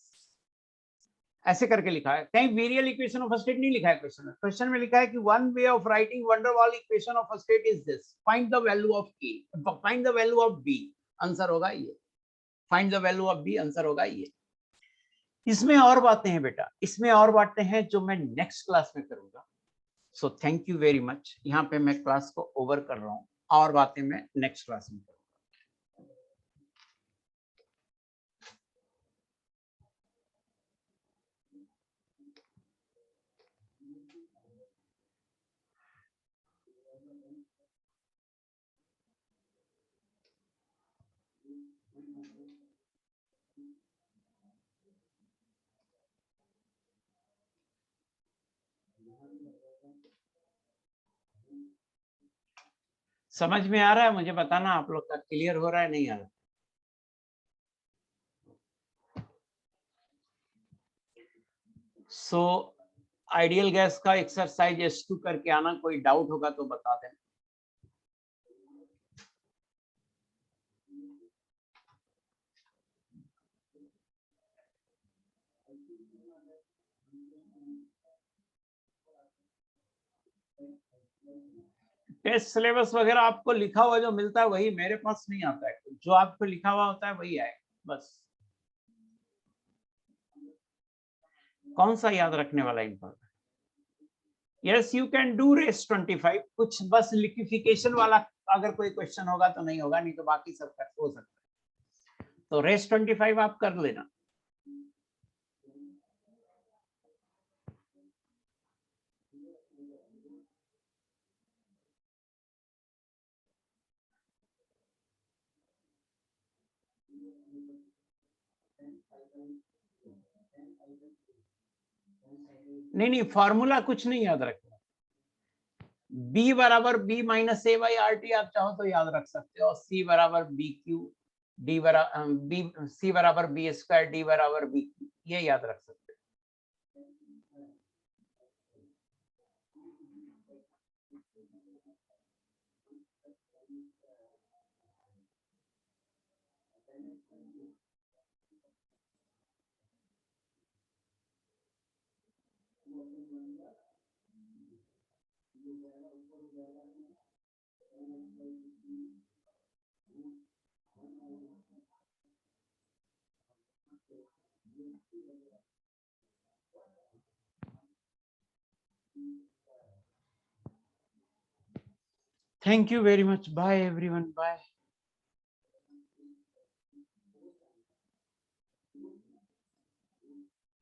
ऐसे करके लिखा है। कहीं वेरियल इक्वेशन ऑफ अ स्टेट नहीं लिखा है क्वेश्चन में। क्वेश्चन में लिखा है कि one way of writing van der Waals equation of a state is this, find the value of a, find the value of b, answer होगा ये। Find the value of b, answer होगा ये। इसमें और बातें हैं बेटा, इसमें और बातें हैं जो मैं नेक्स्ट क्लास में करूंगा। So thank you very much. यहाँ पे मैं क्लास को ओवर कर रहा हूँ, और बातें मैं नेक्स्ट क्लास में करूंगा। समझ में आ रहा है? मुझे बताना आप लोग का क्लियर हो रहा है नहीं आ रहा? सो आइडियल गैस का एक्सरसाइज S2 करके आना, कोई डाउट होगा तो बता दें। टेस्ट सिलेबस वगैरह आपको लिखा हुआ जो मिलता है वही मेरे पास नहीं आता है, जो आपको लिखा हुआ होता है वही आए बस। कौन सा याद रखने वाला important? Yes you can do race 25, कुछ बस लिक्विफिकेशन वाला अगर कोई क्वेश्चन होगा तो नहीं होगा, नहीं तो बाकी सब हो सकता है। तो रेस 25 आप कर लेना। नहीं, फॉर्मूला कुछ नहीं याद रखना। b बराबर b minus a by R T आप चाहो तो याद रख सकते हो, c बराबर b क्यू, डी बराबर b, c बराबर b स्क्वायर, d बराबर b क्यू, ये याद रख सकते हो। Thank you very much. Bye everyone. Bye.